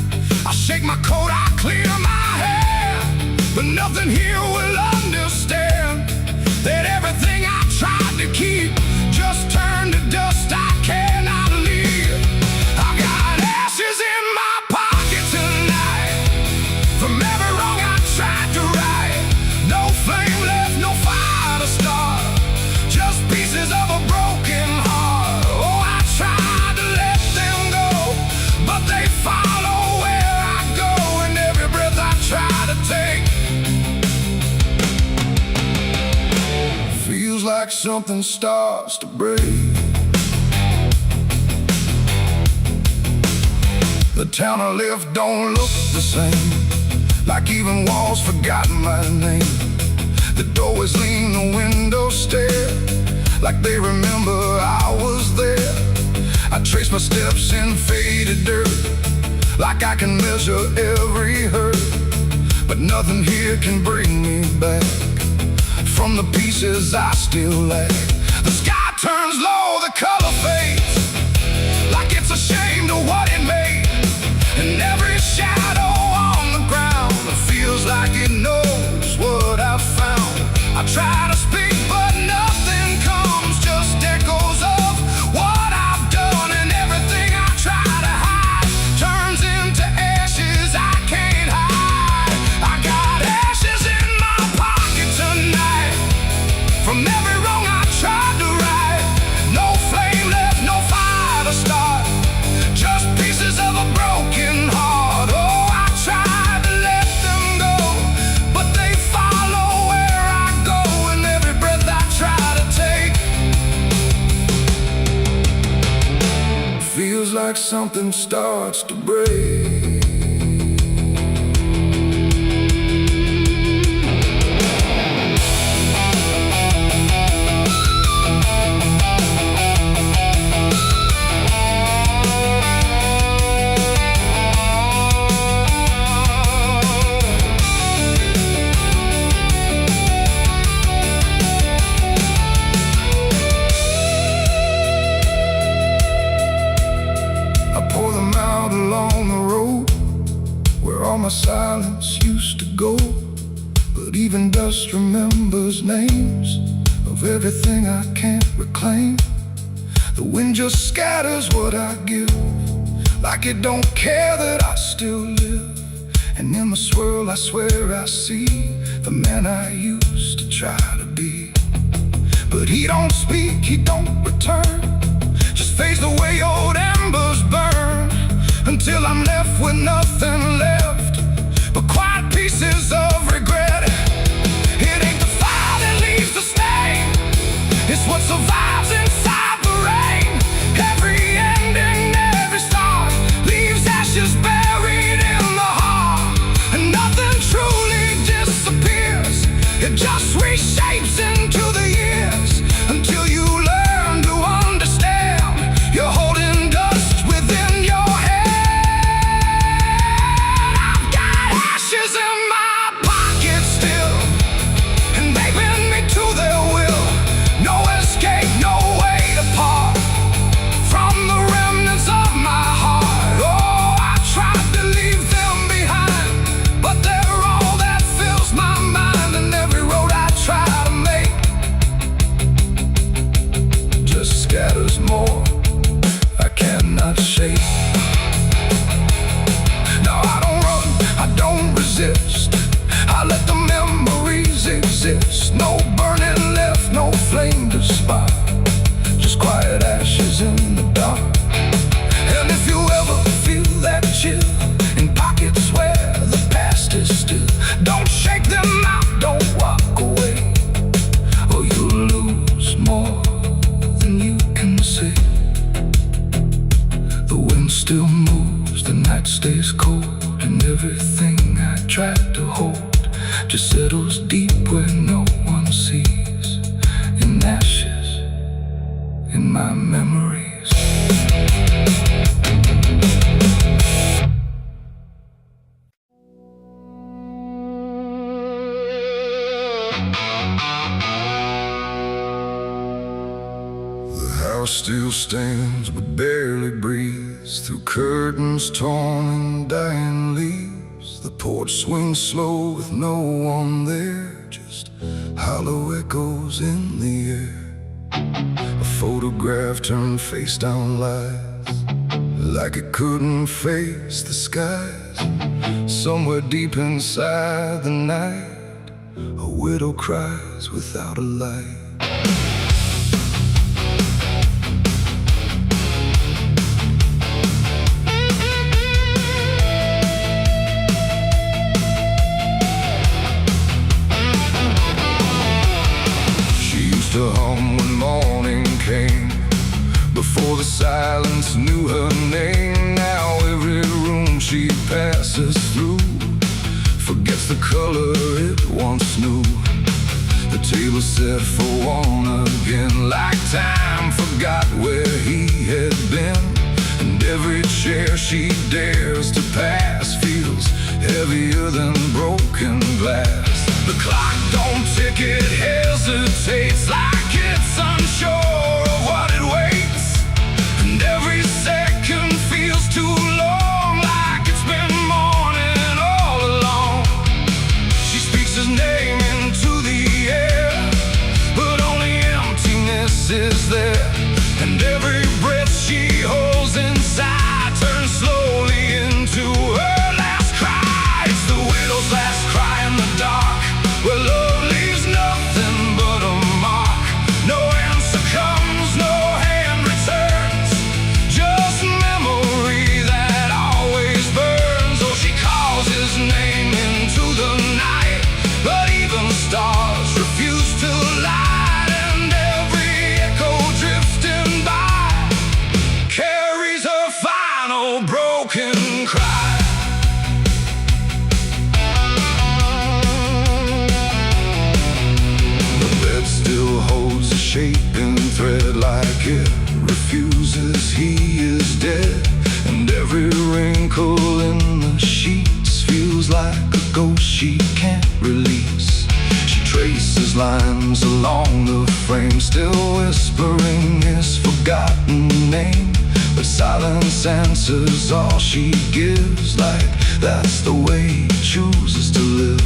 I shake my coat, I clear my hair, but nothing here will understand that everything I tried to keep just turned to dust I cannot leave. I got ashes in my pocket tonight from every wrong I tried to right. No flame left, no fire to start, just pieces of a broken heart. Oh, I tried to let them go, but they follow where I go, and every breath I try to take feels like something starts to break. The town I left don't look the same, like even walls forgotten my name. The doorways lean, the windows stare, like they remember I was there. I trace my steps in faded dirt, like I can measure every hurt, but nothing here can bring me back from the pieces I still lack. The sky turns low, the color fades, like it's ashamed of what it made. And every shadow on the ground feels like it knows what I've found. I try to speak, but nothing comes, just echoes of what I've done. And everything I try to hide turns into ashes I can't hide. I got ashes in my pocket tonight from every wrong I tried to right. No flame left, no fire to start, just pieces of a broken heart. Oh, I tried to let them go, but they follow where I go, and every breath I try to take feels like something starts to break. My silence used to go, but even dust remembers names of everything I can't reclaim. The wind just scatters what I give, like it don't care that I still live. And in the swirl I swear I see the man I used to try to be. But he don't speak, he don't return, just fades the way old embers burn, until I'm left with nothing left but quiet pieces of regret. It ain't the fire that leaves the stain, it's what survives inside the rain. Every ending, every start leaves ashes buried in the heart, and nothing truly disappears, it just reshapes into the years, until you learn to understand you're holding dust within safe. No, I don't run, I don't resist. I let the memories exist. No burning left, no flame to spark, just quiet ashes in the dark. And if you ever feel that chill in pockets where the past is still, don't shake them out, don't walk away, or you'll lose more than you can say. The wind still moves, the night stays cold, and everything I tried to hold just settles deep where no one sees, in ashes, in my memories. The house still stands but barely breathes through curtains torn and dying leaves. The porch swings slow with no one there, just hollow echoes in the air. A photograph turned face down lies, like it couldn't face the skies. Somewhere deep inside the night, a widow cries without a light. To hum when morning came, before the silence knew her name. Now every room she passes through forgets the color it once knew. The table set for one again, like time forgot where he had been. And every chair she dares to pass feels heavier than broken glass. The clock don't tick, it hesitates, like it's unsure of what it waits. And every second feels too long, like it's been mourning all along. She speaks his name into the air, but only emptiness is there. And every breath she holds inside turns slowly into her last cry. It's the widow's last cry in the dark, where love leaves nothing but a mark. No answer comes, no hand returns, just memory that always burns. Oh, she calls his name into the night, but even stars refuse to light. And every echo drifting by carries her final broken cry. Still holds a shaping thread, like it refuses he is dead. And every wrinkle in the sheets feels like a ghost she can't release. She traces lines along the frame, still whispering his forgotten name. But silence answers all she gives, like that's the way he chooses to live.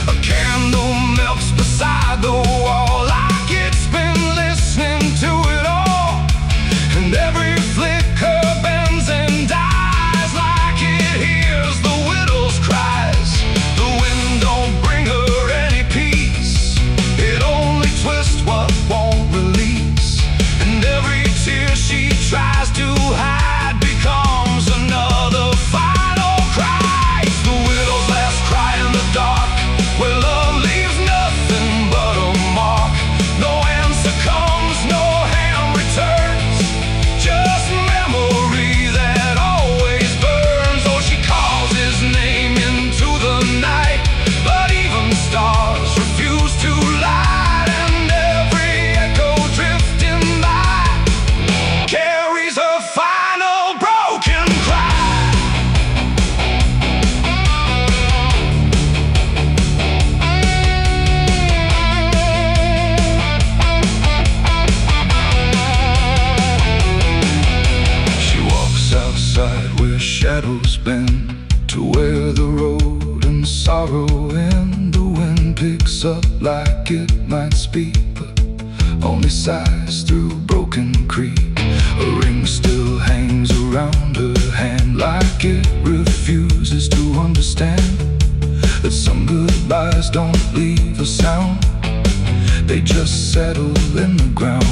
A candle melts beside the wall, like it's been listening to it all. And every flicker bends and dies, like it hears the widow's cries. The wind don't bring her any peace, it only twists what won't release. And every tear she tries to hide becomes another final cry. It's the widow's last cry in the dark, where love leaves nothing but a mark. No answer comes, no hand returns, just memory that always burns. Oh, she calls his name into the night, but even stars refuse to light. And every echo drifting by carries her final broken cry. Outside where shadows bend, to where the road and sorrow end. The wind picks up like it might speak, but only sighs through broken creek. A ring still hangs around around her hand, like it refuses to understand that some goodbyes don't leave a sound, they just settle in the ground.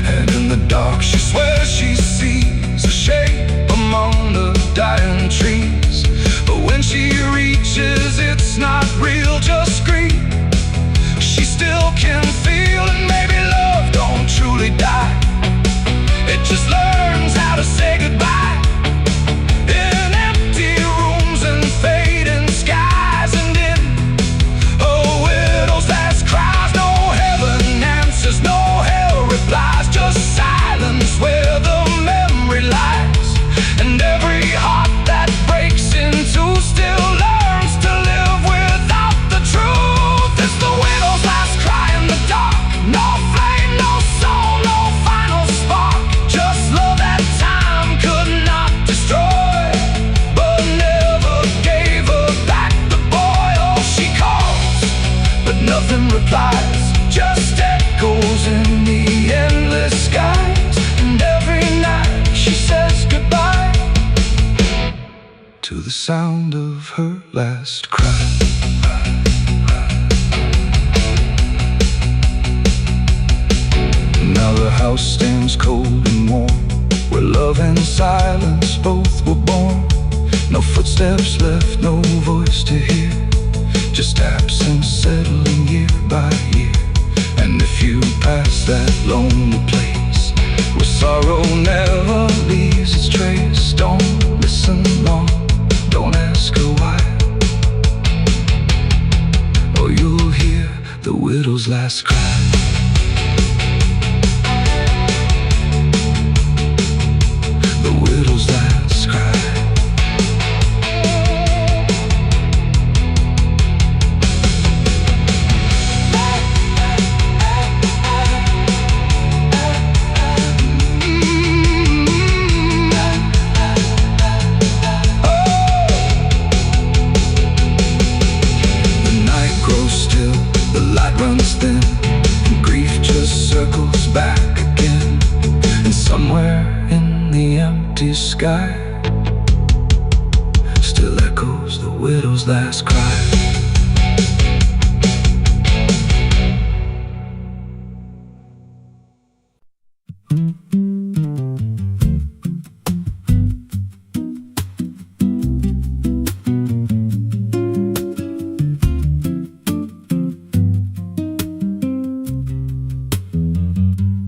And in the dark she swears she sees a shape among the dying trees, but when she reaches, it's not real, just greed. She still can feel, and maybe love don't truly die, it just learns how to say goodbye. In empty rooms and fading skies, and in a widow's last cries, no heaven answers, no hell replies, just silence where the memory lies. And every heart that breaks in two still learns to live without the truth. It's the widow's last cry in the dark, no flame, no soul, no final spark, just love that time could not destroy, but never gave her back the boy. Oh, she calls, but nothing replies, just echoes in the endless skies. And every night she says goodbye to the sound of her last cry. Now the house stands cold and warm, where love and silence both were born. No footsteps left, no voice to hear, just absence settling year by year. And if you pass that lonely place where sorrow never leaves its trace, don't listen long, don't ask her why, or you'll hear the widow's last cry. The widow's last cry. Runs thin, and grief just circles back again. And somewhere in the empty sky still echoes the widow's last cry.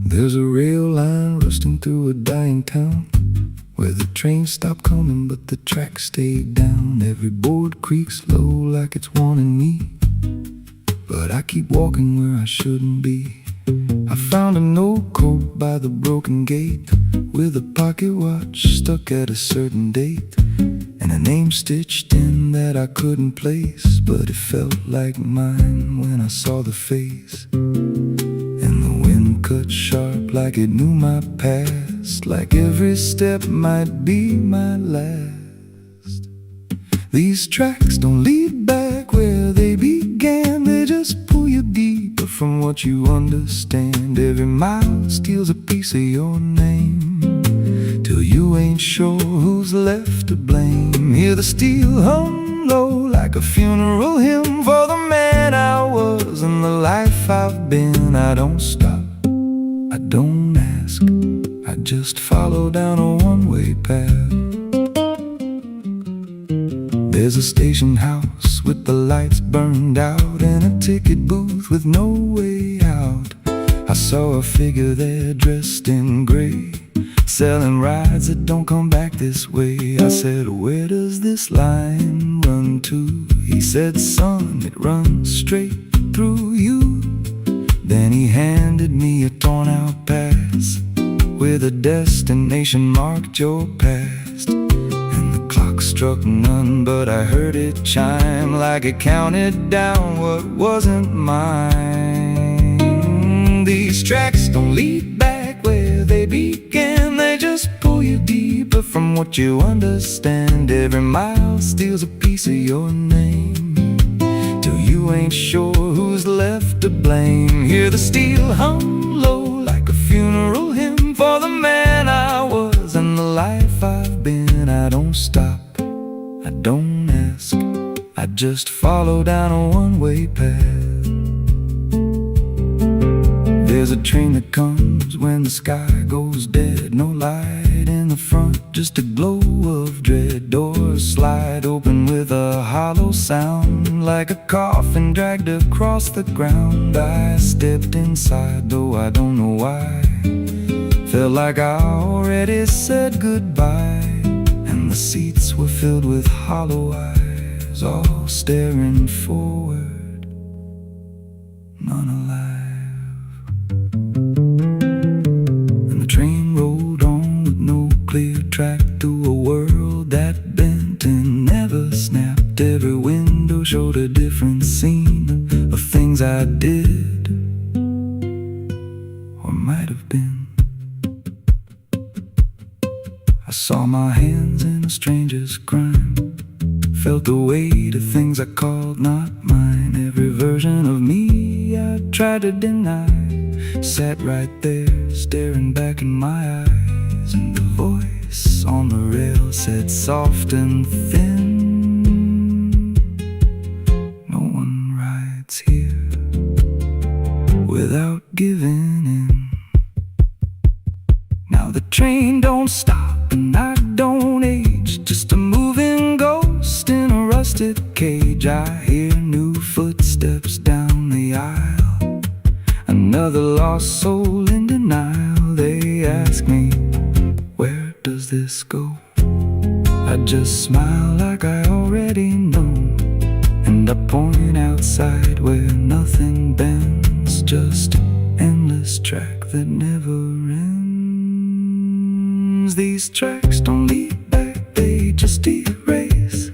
There's a rail line rusting through a dying town, where the trains stop coming but the tracks stay down. Every board creaks low like it's warning me, but I keep walking where I shouldn't be. I found a note code by the broken gate, with a pocket watch stuck at a certain date, and a name stitched in that I couldn't place, but it felt like mine when I saw the face. And the wind cut sharp like it knew my past, like every step might be my last. These tracks don't lead back where they began, they just pull you deeper from what you understand. Every mile steals a piece of your name, till you ain't sure who's left to blame. Hear the steel hum low like a funeral hymn for the man I was and the life I've been. I don't stop, I don't ask, I just follow down a one-way path. There's a station house with the lights burned out, and a ticket booth with no way out. I saw a figure there dressed in gray, selling rides that don't come back this way. I said, where does this line run to? He said, son, it runs straight through you. Then he handed me a torn out pass with a destination marked your past. And the clock struck none, but I heard it chime like it counted down what wasn't mine. These tracks don't lead back where they began, they just pull you deeper from what you understand. Every mile steals a piece of your name, till you ain't sure who's left to blame. Hear the steel hum low like a funeral hymn for the man I was and the just follow down a one-way path. There's a train that comes when the sky goes dead. No light in the front, just a glow of dread. Doors slide open with a hollow sound, like a coffin dragged across the ground. I stepped inside, though I don't know why. Felt like I already said goodbye. And the seats were filled with hollow eyes, all staring forward, none alive. And the train rolled on with no clear track through a world that bent and never snapped. Every window showed a different scene of things I did or might have been. I saw my hands in a stranger's crime, felt the weight of things I called not mine. Every version of me I tried to deny sat right there, staring back in my eyes. And the voice on the rail said soft and thin, no one rides here without giving in. Now the train don't stop and I don't age, just a moving ghost in a rusted cage. I hear new footsteps down the aisle, another lost soul in denial. They ask me, where does this go? I just smile like I already know, and I point outside where nothing bends, just an endless track that never ends. These tracks don't lead back, they just erase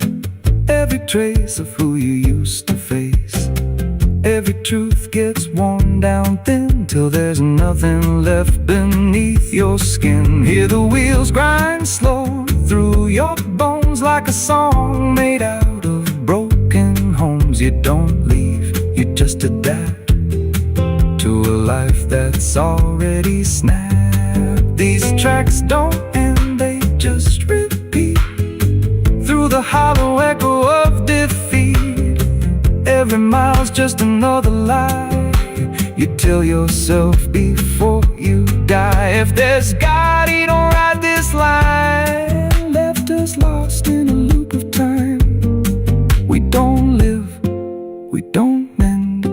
every trace of who you used to face. Every truth gets worn down thin till there's nothing left beneath your skin. Hear the wheels grind slow through your bones like a song made out of broken homes. You don't leave, you just adapt to a life that's already snapped. These tracks don't end, they just repeat through the hollow echo of defeat. Every mile's just another lie you tell yourself before you die. If there's God, he don't ride this line, left us lost in a loop of time. We don't live, we don't mend,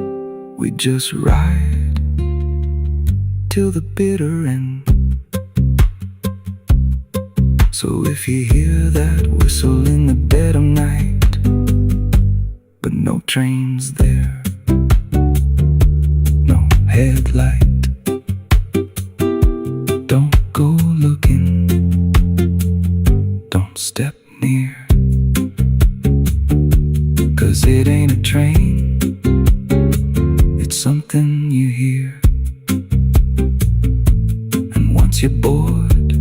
we just ride till the bitter end. So if you hear that whistle in the dead of night, but no train's there, no headlight, don't go looking, don't step near, 'cause it ain't a train, it's something you hear. And once you're bored,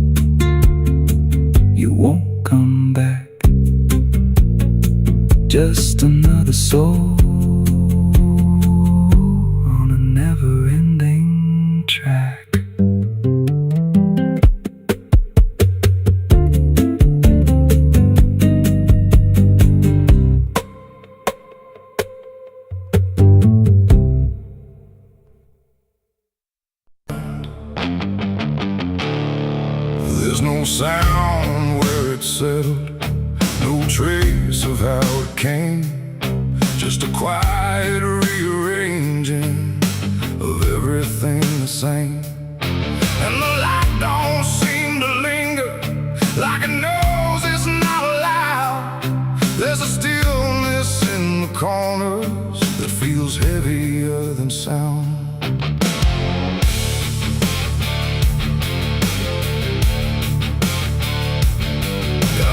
you won't come back, just another soul on a never-ending track. There's no sound where it's settled, no trace of how it came, just a quiet rearranging of everything the same. And the light don't seem to linger, like it knows it's not allowed. There's a stillness in the corners that feels heavier than sound.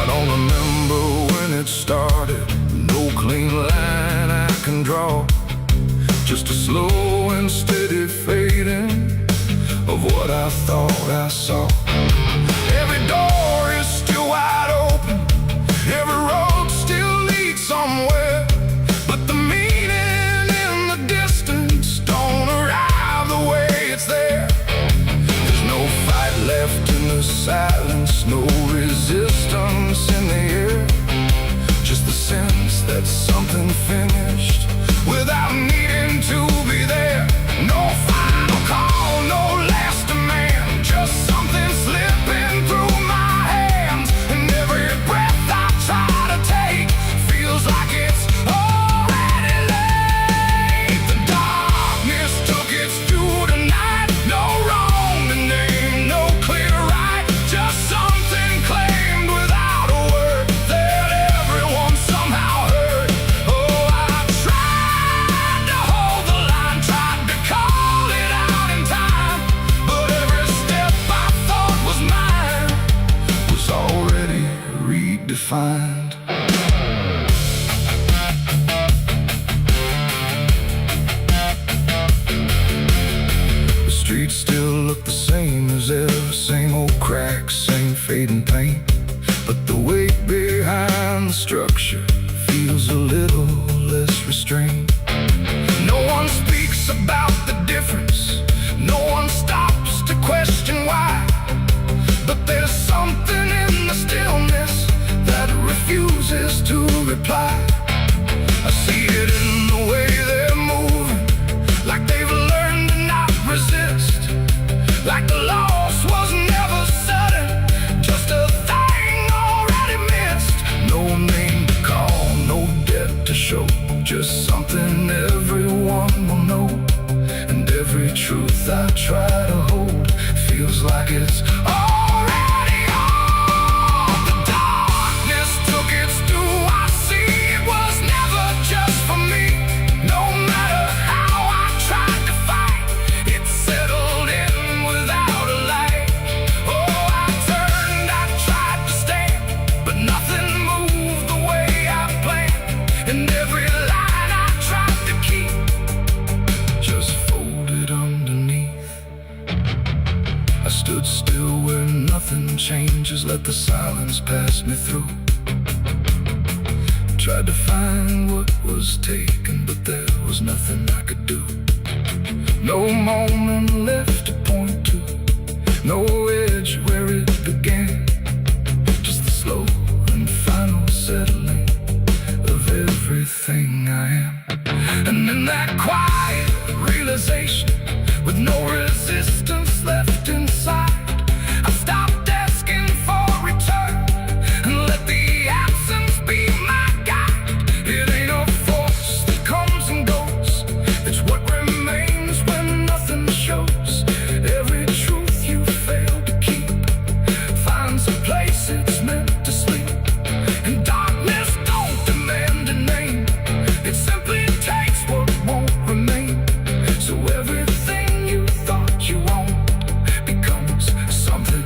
I don't remember when it started, no clean line I can draw, just a slow and steady fading of what I thought I saw. Every door is still wide open, every road still leads somewhere, but the meaning in the distance don't arrive the way it's there. There's no fight left in the silence, no resistance in the air, just the sense that something defined. The streets still look the same as ever, same old cracks, same fading paint, but the weight behind the structure feels a little less restrained. No one speaks about the difference, no one stops to question why, but there's something in the stillness that refuses to reply. I see it in the way they're moving, like they've learned to not resist, like the loss was never sudden, just a thing already missed. No name to call, no debt to show, just something everyone will know. And every truth I try to hold feels like it's already on. The darkness took its due. I see it was never just for me. No matter how I tried to fight, it settled in without a light. Oh, I turned, I tried to stand, but nothing moved the way I planned. And every line I tried to keep just folded underneath. I stood still where nothing changes, let the silence pass me through. Tried to find what was taken, but there was nothing I could do. No moment left to point to, no edge where it began, just the slow and final settling of everything I am. And in that quiet realization, with no resistance left inside, I stopped asking for return and let the absence be my guide. It ain't a force that comes and goes, it's what remains when nothing shows. Every truth you fail to keep finds a place it's meant to sleep. And darkness don't demand a name, it simply takes what won't remain. So everything you thought you owned becomes something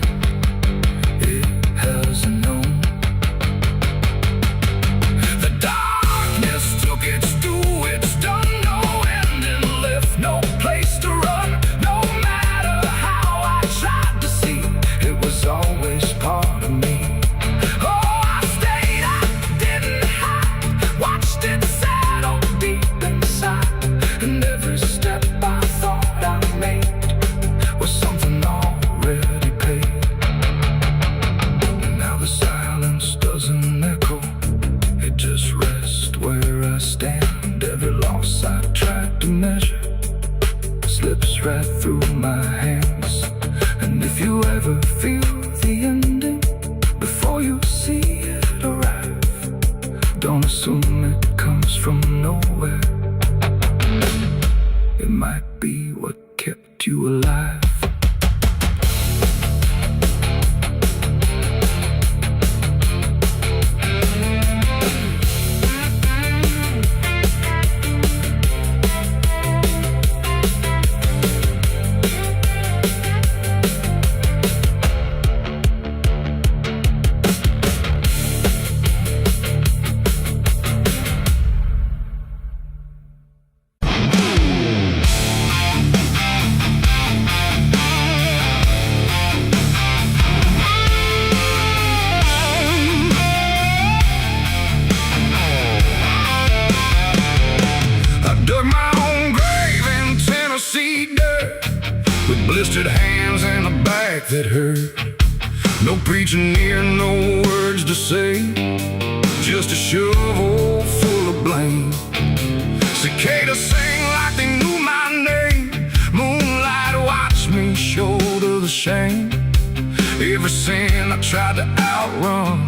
it hasn't known. The darkness took its due, it's done, no ending left, no place to run. No matter how I tried to see, it was always part of me. Oh, I stayed, I didn't hide, watched it settle deep inside. And every step I thought I made was something already paid. And now the silence doesn't echo, it just rests where I stand. Every loss I tried to measure slips right through my hands. And if you ever feel the ending before you see it arrive, don't assume it comes from nowhere. It might be what kept you alive. Blistered hands and a back that hurt. No preaching near, no words to say, just a shovel full of blame. Cicadas sing like they knew my name. Moonlight watched me shoulder the shame. Every sin I tried to outrun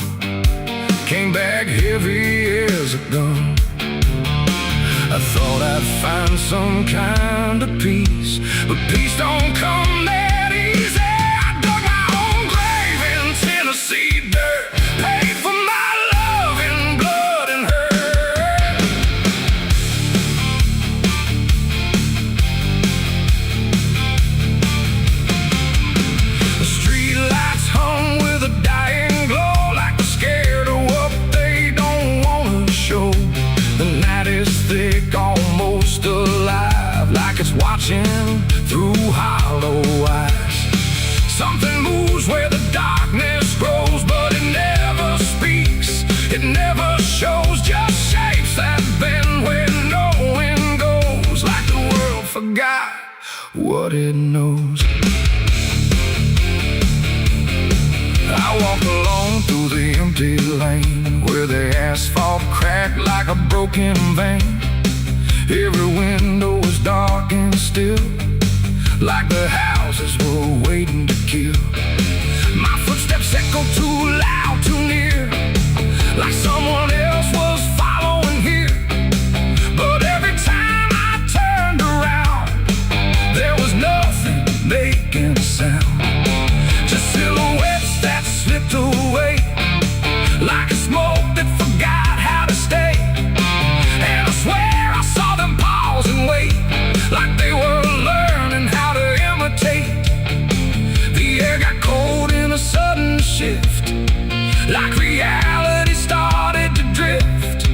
came back heavy as a gun. I thought I'd find some kind of peace, but peace don't come that easy. I dug my own grave in Tennessee dirt, paid for my love in blood and hurt. The street lights hung with a dying glow, like the scared away watching through hollow eyes. Something moves where the darkness grows, but it never speaks, it never shows, just shapes that bend where no wind goes, like the world forgot what it knows. I walk alone through the empty lane, where the asphalt cracked like a broken vein. Every window was dark and still, like the houses were waiting to kill. My footsteps echo too loud, too near, like someone else was following here. But every time I turned around, there was nothing making a sound, just silhouettes that slipped away, like a smoke that forgot how to stay. And I swear I saw them pause and wait, like they were learning how to imitate. The air got cold in a sudden shift, like reality started to drift.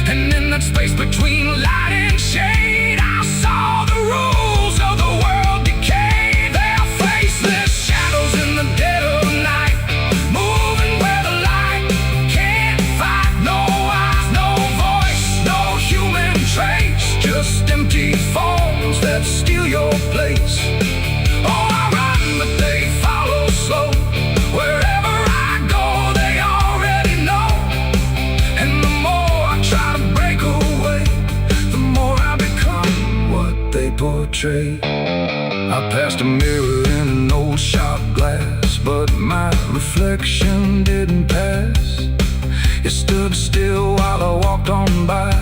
And in that space between light and shade, I saw the rules of the world decay. They are faceless shadows in the dead of night, moving where the light can't fight. No eyes, no voice, no human trace, just empty forms that steal your place. Oh, I run, but they follow slow. Wherever I go, they already know. And the more I try to break away, the more I become what they portray. I passed a mirror in an old shop glass, but my reflection didn't pass. It stood still while I walked on by,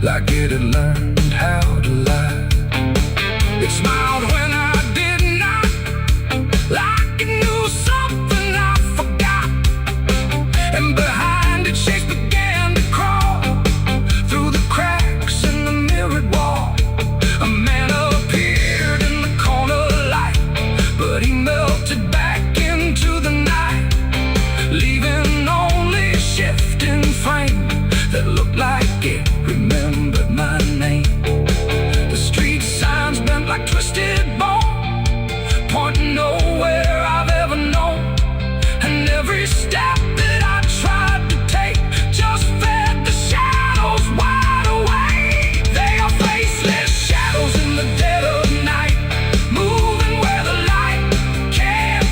like it had learned how to lie. It smiled when I did not, like it knew something I forgot. And behind it, shapes began to crawl through the cracks in the mirrored wall. A man appeared in the corner light, but he melted back into the night, leaving only a shifting frame that looked like it remembered my name. The street signs bent like twisted bone, pointing nowhere I've ever known. And every step that I tried to take just fed the shadows wide awake. They are faceless shadows in the dead of night, moving where the light can't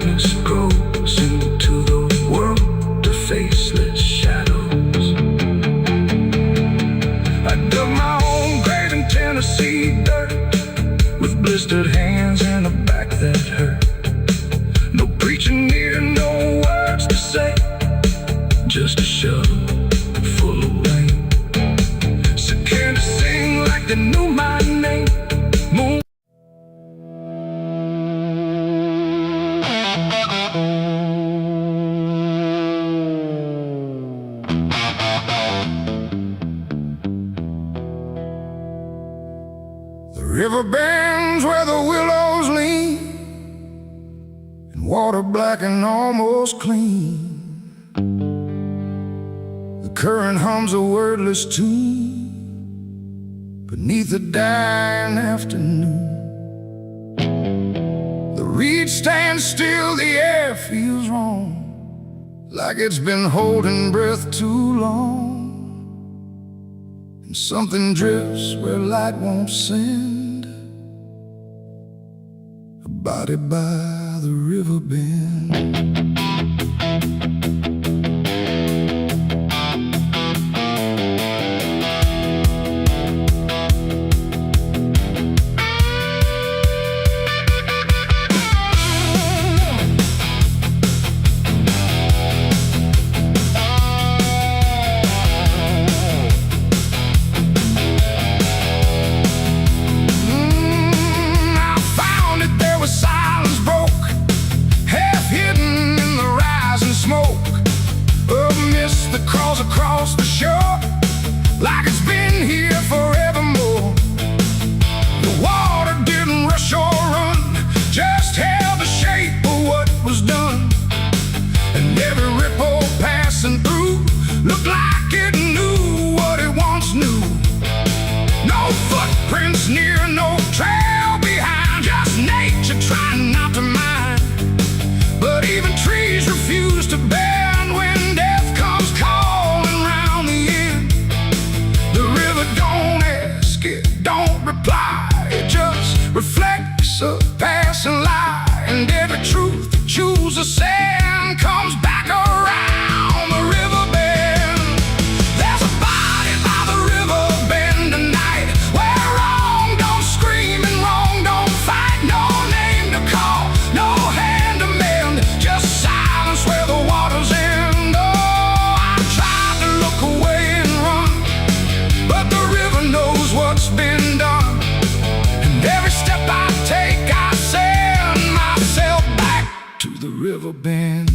darkness grows into the world of faceless shadows. I dug my own grave in Tennessee dirt, with blistered hands and a back that hurt. No preaching near, no words to say, just a shovel full of rain. So can't sing like they knew my name. Moon. The river bends where the willows lean, and water black and almost clean. The current hums a wordless tune beneath the dying afternoon. The reed stands still, the air feels wrong, like it's been holding breath too long. And something drifts where light won't send, a body by the river bend. Across the shore, like it's been here forevermore. The water didn't rush or run, just held the shape of what was done. And every ripple passing through looked like it knew what it once knew. No footprints near, no trail behind, just nature trying not to mind. But even trees refuse to bend when death comes calling round the end. The river don't ask, it don't reply, it just reflects a passing lie. And every truth it chooses sand comes back around the river bend. There's a body by the river bend tonight, where wrong don't scream and wrong don't fight. No name to call, no hand to mend, just silence where the waters end. Oh, I tried to look away and run, but the river knows what's been done. And every step I take, I send myself back to the river bend.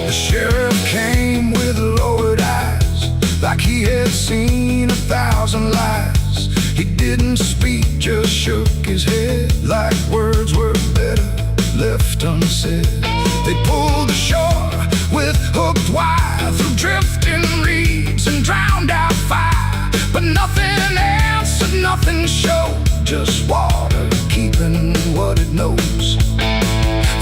The sheriff came with lowered eyes, like he had seen 1,000 lies. He didn't speak, just shook his head, like words were better left unsaid. They pulled ashore with hooked wire through drifting reeds and drowned out fire. But nothing answered, nothing showed, just water keeping what it knows.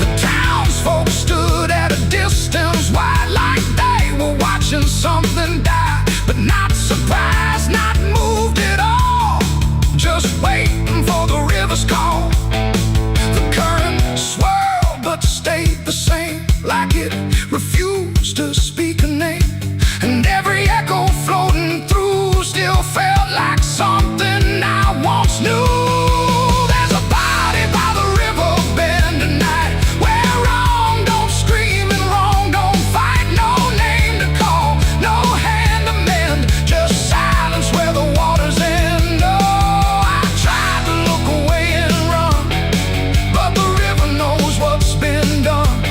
The townsfolk stood at a distance wide, like they were watching something die. But not surprised, not moved at all, just waiting for the river's call. The current swirled but stayed the same, like it refused to speak a name. And every echo floating through still felt like something I once knew. There's a body by the river bend tonight, where wrong don't scream and wrong don't fight. No name to call, no hand to mend, just silence where the waters end. Oh, I tried to look away and run, but the river knows what's been done.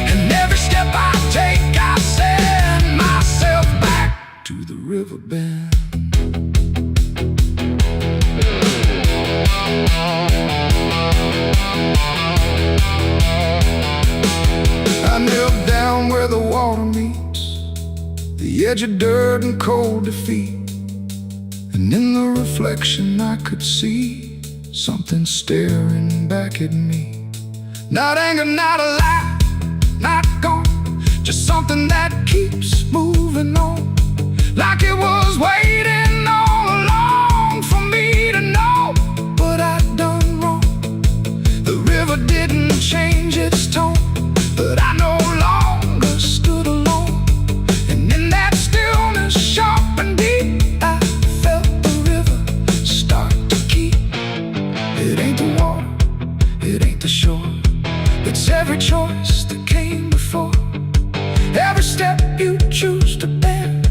And every step I take, I send myself back to the river bend. I knelt down where the water meets the edge of dirt and cold defeat. And in the reflection I could see something staring back at me. Not anger, not a lie, not gone, just something that keeps moving on, like it was waiting all along for me to know. But choice that came before, every step you choose to bend,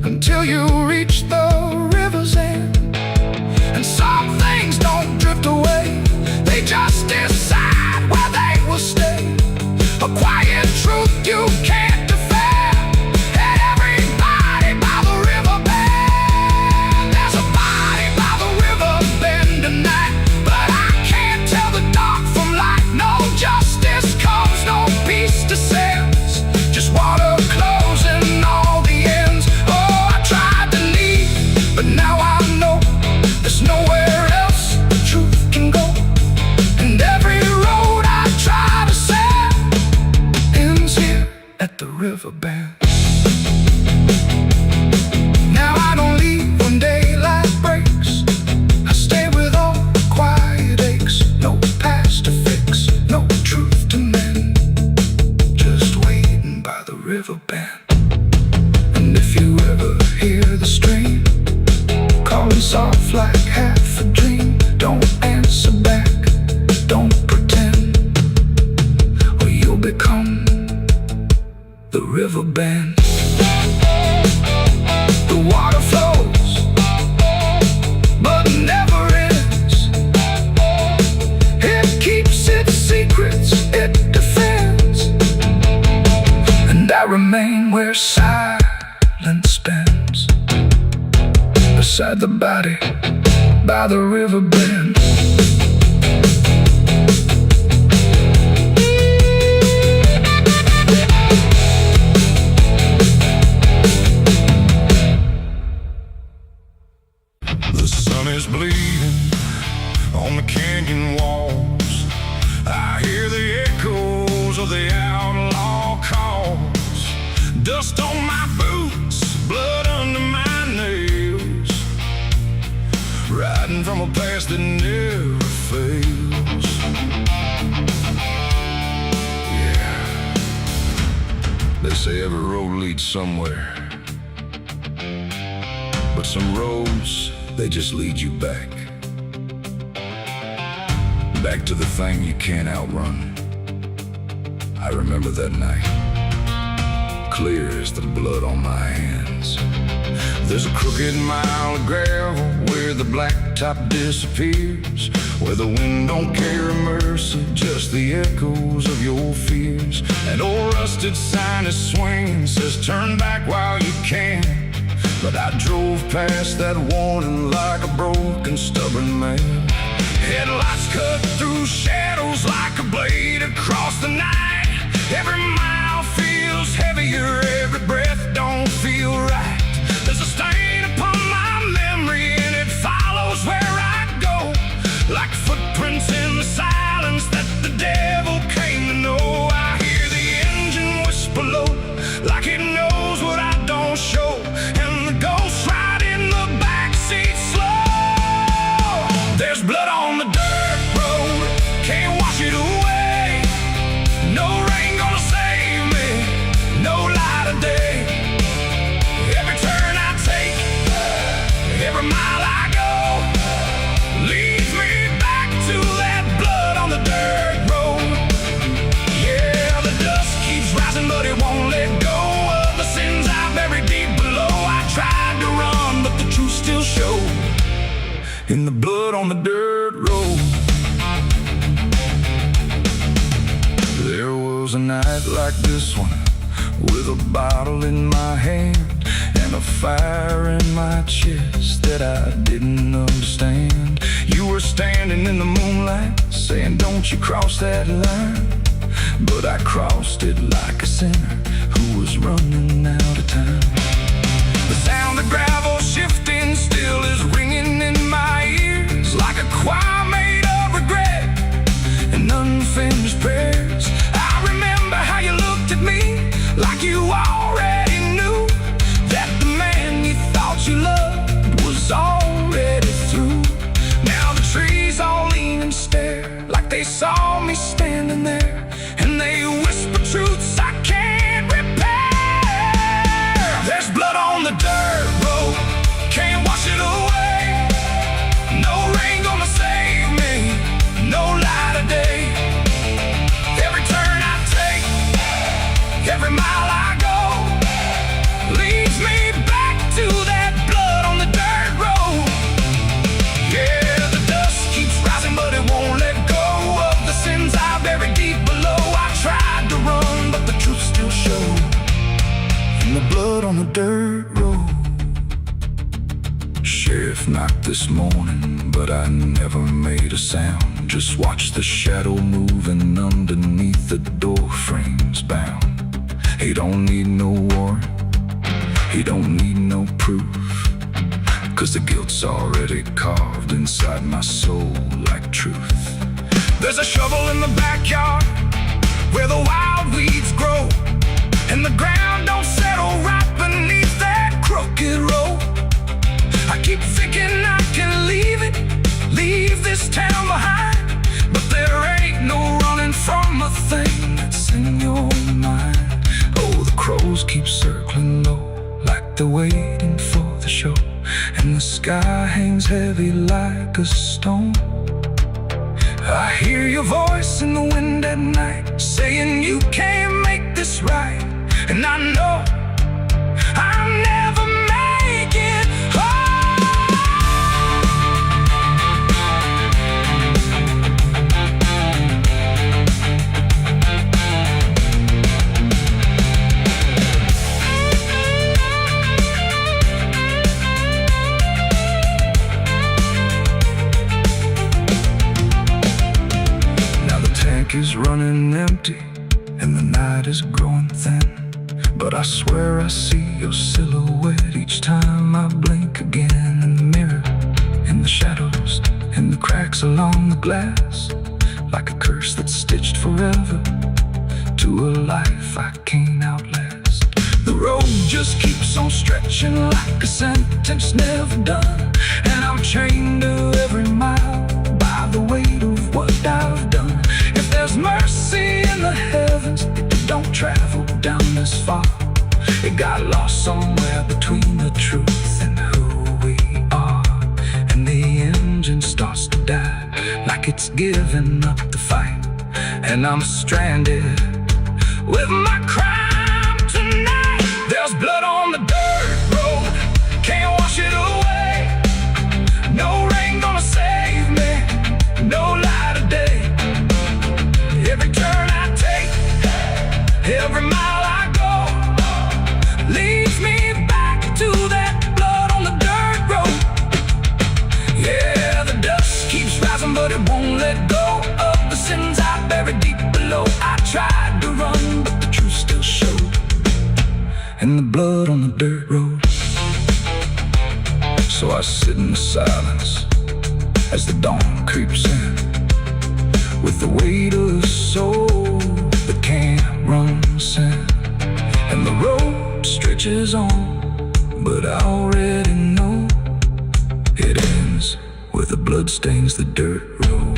until you reach the river's end. And some things don't drift away, they just decide where they will stay. A quiet truth you can't defend. Everybody by the river bend. There's a body by the river bend tonight, but I can't tell the dark from light. No justice comes, no peace descends, just water closing all the ends. Oh, I tried to leave, but now I know there's nowhere else the truth can go. And every road I try to set ends here at the river bend. Now I don't leave when daylight breaks, I stay with all the quiet aches. No past to fix, no truth to mend, just waiting by the river bend. And if you ever hear the stream calling soft like half a dream, don't answer back, don't pretend, or you'll become the river bend. The water flows, but never ends. It keeps its secrets, it defends. And I remain where silence bends, beside the body by the river bend. The sun is bleeding on the canyon walls. I hear the echoes of the outlaw calls. Dust on my boots, blood under my nails, riding from a past that never fails. Yeah, they say every road leads somewhere, but some roads, they just lead you back. Back to the thing you can't outrun. I remember that night, clear as the blood on my hands. There's a crooked mile of gravel where the blacktop disappears, where the wind don't carry mercy, just the echoes of your fears. An old rusted sign is swinging, says turn back while you can. But I drove past that warning like a broken, stubborn man. Headlights cut through shadows like a blade across the night. Every mile feels heavier, every breath don't feel right. There's a stain upon my memory and it follows where I go, like footprints in the silence that the devil came to know. I hear the engine whisper low, like it knows what I don't show, and the ghost ride in the backseat slow. There's blood on the dirt road, can't wash it away. No rain gonna save me, no light of day. Every turn I take, every mile I go, leads me back to that blood on the dirt road. Yeah, the dust keeps rising, but it won't let go of the sins I buried deep below. I tried to run, but the truth still showed in the blood on the dirt road. There was a night like this one, with a bottle in my hand and a fire in my chest that I didn't understand. You were standing in the moonlight, saying don't you cross that line. But I crossed it like a sinner who was running out of time. The sound of gravel shifting still is ringing in my ears, like a choir made of regret and unfinished prayers. I remember how you looked at me like you already knew that the man you thought you loved was already through. Now the trees all lean and stare like they saw me standing there, and they whisper truths I can't repair. There's blood on the dirt road, can't wash it away. No rain gonna save dirt road. Sheriff knocked this morning, but I never made a sound. Just watched the shadow moving underneath the door frames bound. He don't need no warrant, he don't need no proof, 'cause the guilt's already carved inside my soul like truth. There's a shovel in the backyard where the wild weeds grow, and the ground don't settle right beneath that crooked road. I keep thinking I can leave this town behind, but there ain't no running from a thing that's in your mind. Oh, the crows keep circling low like they're waiting for the show, and the sky hangs heavy like a stone. I hear your voice in the wind at night, saying you can't make this right. And I know I'll never make it home. Now the tank is running empty and the night is growing thin, but I swear I see your silhouette each time I blink again. In the mirror, in the shadows, in the cracks along the glass, like a curse that's stitched forever to a life I can't outlast. The road just keeps on stretching like a sentence never done, and I'm chained to every mile by the weight of what I've done. If there's mercy in the heavens, it don't travel down this far. It got lost somewhere between the truth and who we are, and the engine starts to die like it's giving up the fight, and I'm stranded with my crime tonight. There's blood on the dirt road, can't wash it away. No rain gonna save me, no light of day. Every turn I take, every mile I go, leads me back to that blood on the dirt road. Yeah, the dust keeps rising, but it won't let go of the sins I buried deep below. I tried to run, but the truth still showed, and the blood on the dirt road. So I sit in the silence as the dawn creeps in, with the weight of a soul that can't run sin. And the road stretches on, but I already know it ends where the blood stains the dirt road.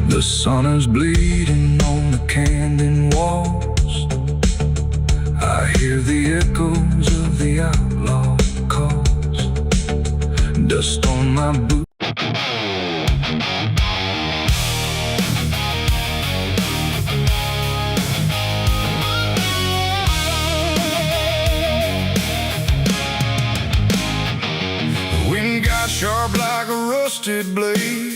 The sun is bleeding on the canyon walls. I hear the echoes of the outlaw calls. Dust on my boots. The wind got sharp like a rusted blade.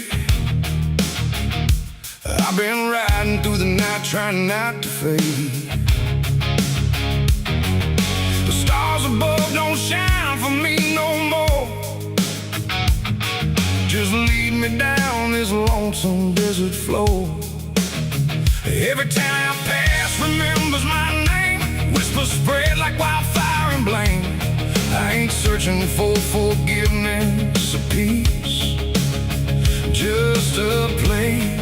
I've been riding through the night trying not to fade. The stars above don't shine for me no more. Just lead me down this lonesome desert floor. Every town I pass remembers my name. Whispers spread like wildfire and blame. I ain't searching for forgiveness or peace, just a place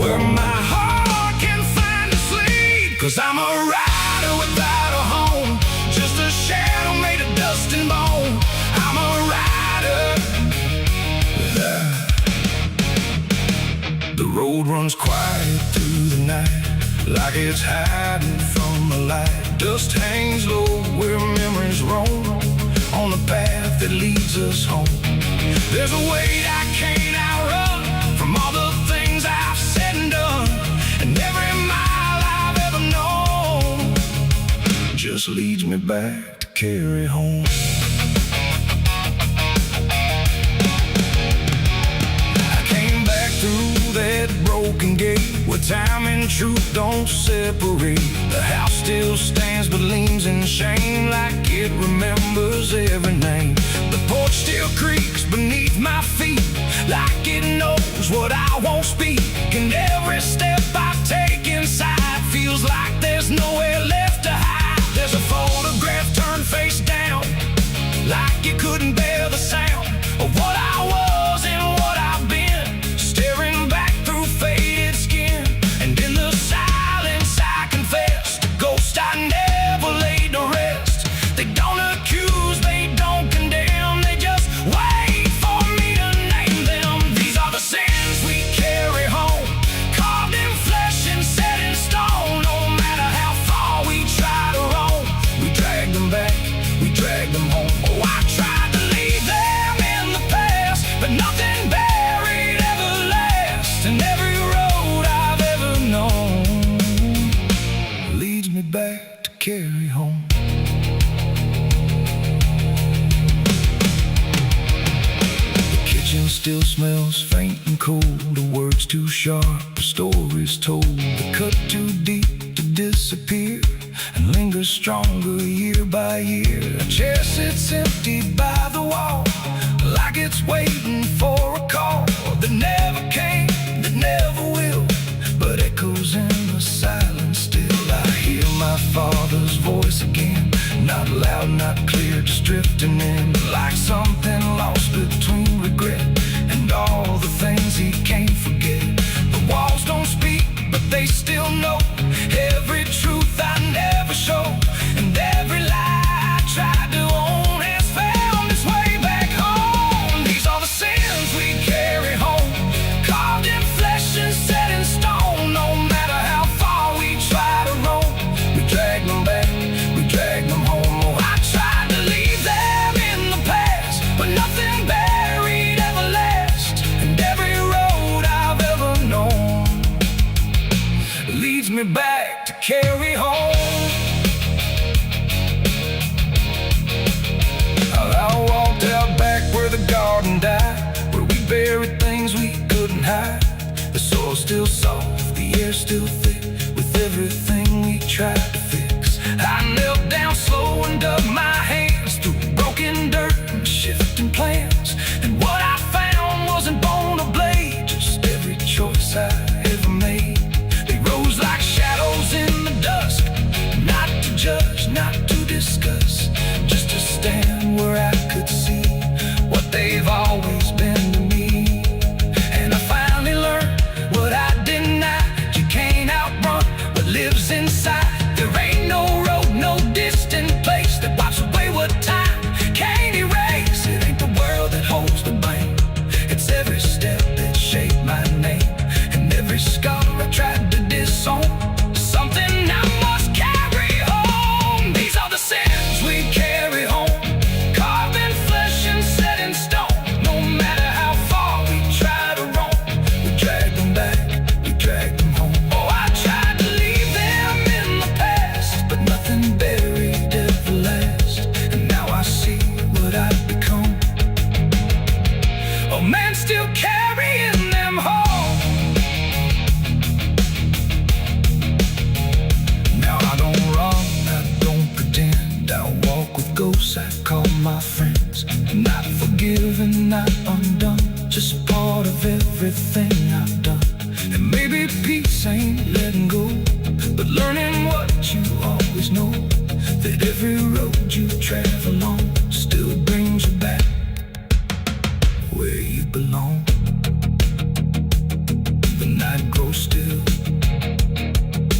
where my heart can find a sleep. 'Cause I'm a rider without a home, just a shadow made of dust and bone. I'm a rider. The road runs quiet through the night, like it's hiding from the light. Dust hangs low where memories roam, on the path that leads us home. There's a weight I can't outrun, just leads me back to carry home. I came back through that broken gate where time and truth don't separate. The house still stands but leans in shame, like it remembers every name. The porch still creaks beneath my feet, like it knows what I won't speak. And every step I take inside feels like there's nowhere left to hide. There's a photograph turned face down, like it couldn't bear the sound of what I was and what I've been, staring back through faded skin. And in the silence I confess, the ghost I never laid to rest. They don't accuse, they don't condemn, they just wait for me to name them. These are the sins we carry home, carved in flesh and set in stone. No matter how far we try to roam, we drag them back, we drag them home. Oh, I tried to leave them in the past, but nothing buried ever lasts. And every road I've ever known leads me back to carry home. The kitchen still smells faint and cold, the words too sharp, the stories told. The cut too deep to disappear and linger stronger year by year. A chair sits empty by the wall, like it's waiting for a call that never came, that never will, but echoes in the silence still. I hear my father's voice again, not loud, not clear, just drifting in, like something lost between regret and all the things he can't forget. The walls don't speak, but they still know every truth I never show, and every lie I tried to own has found its way back home. These are the sins we carry home, carved in flesh and set in stone. No matter how far we try to roam, we drag them back, we drag them home. Oh, I tried to leave them in the past, but nothing buried ever lasts. And every road I've ever known leads me back to carry home. I walked out back where the garden died, where we buried things we couldn't hide. The soil's still soft, the air's still thick, with everything we tried.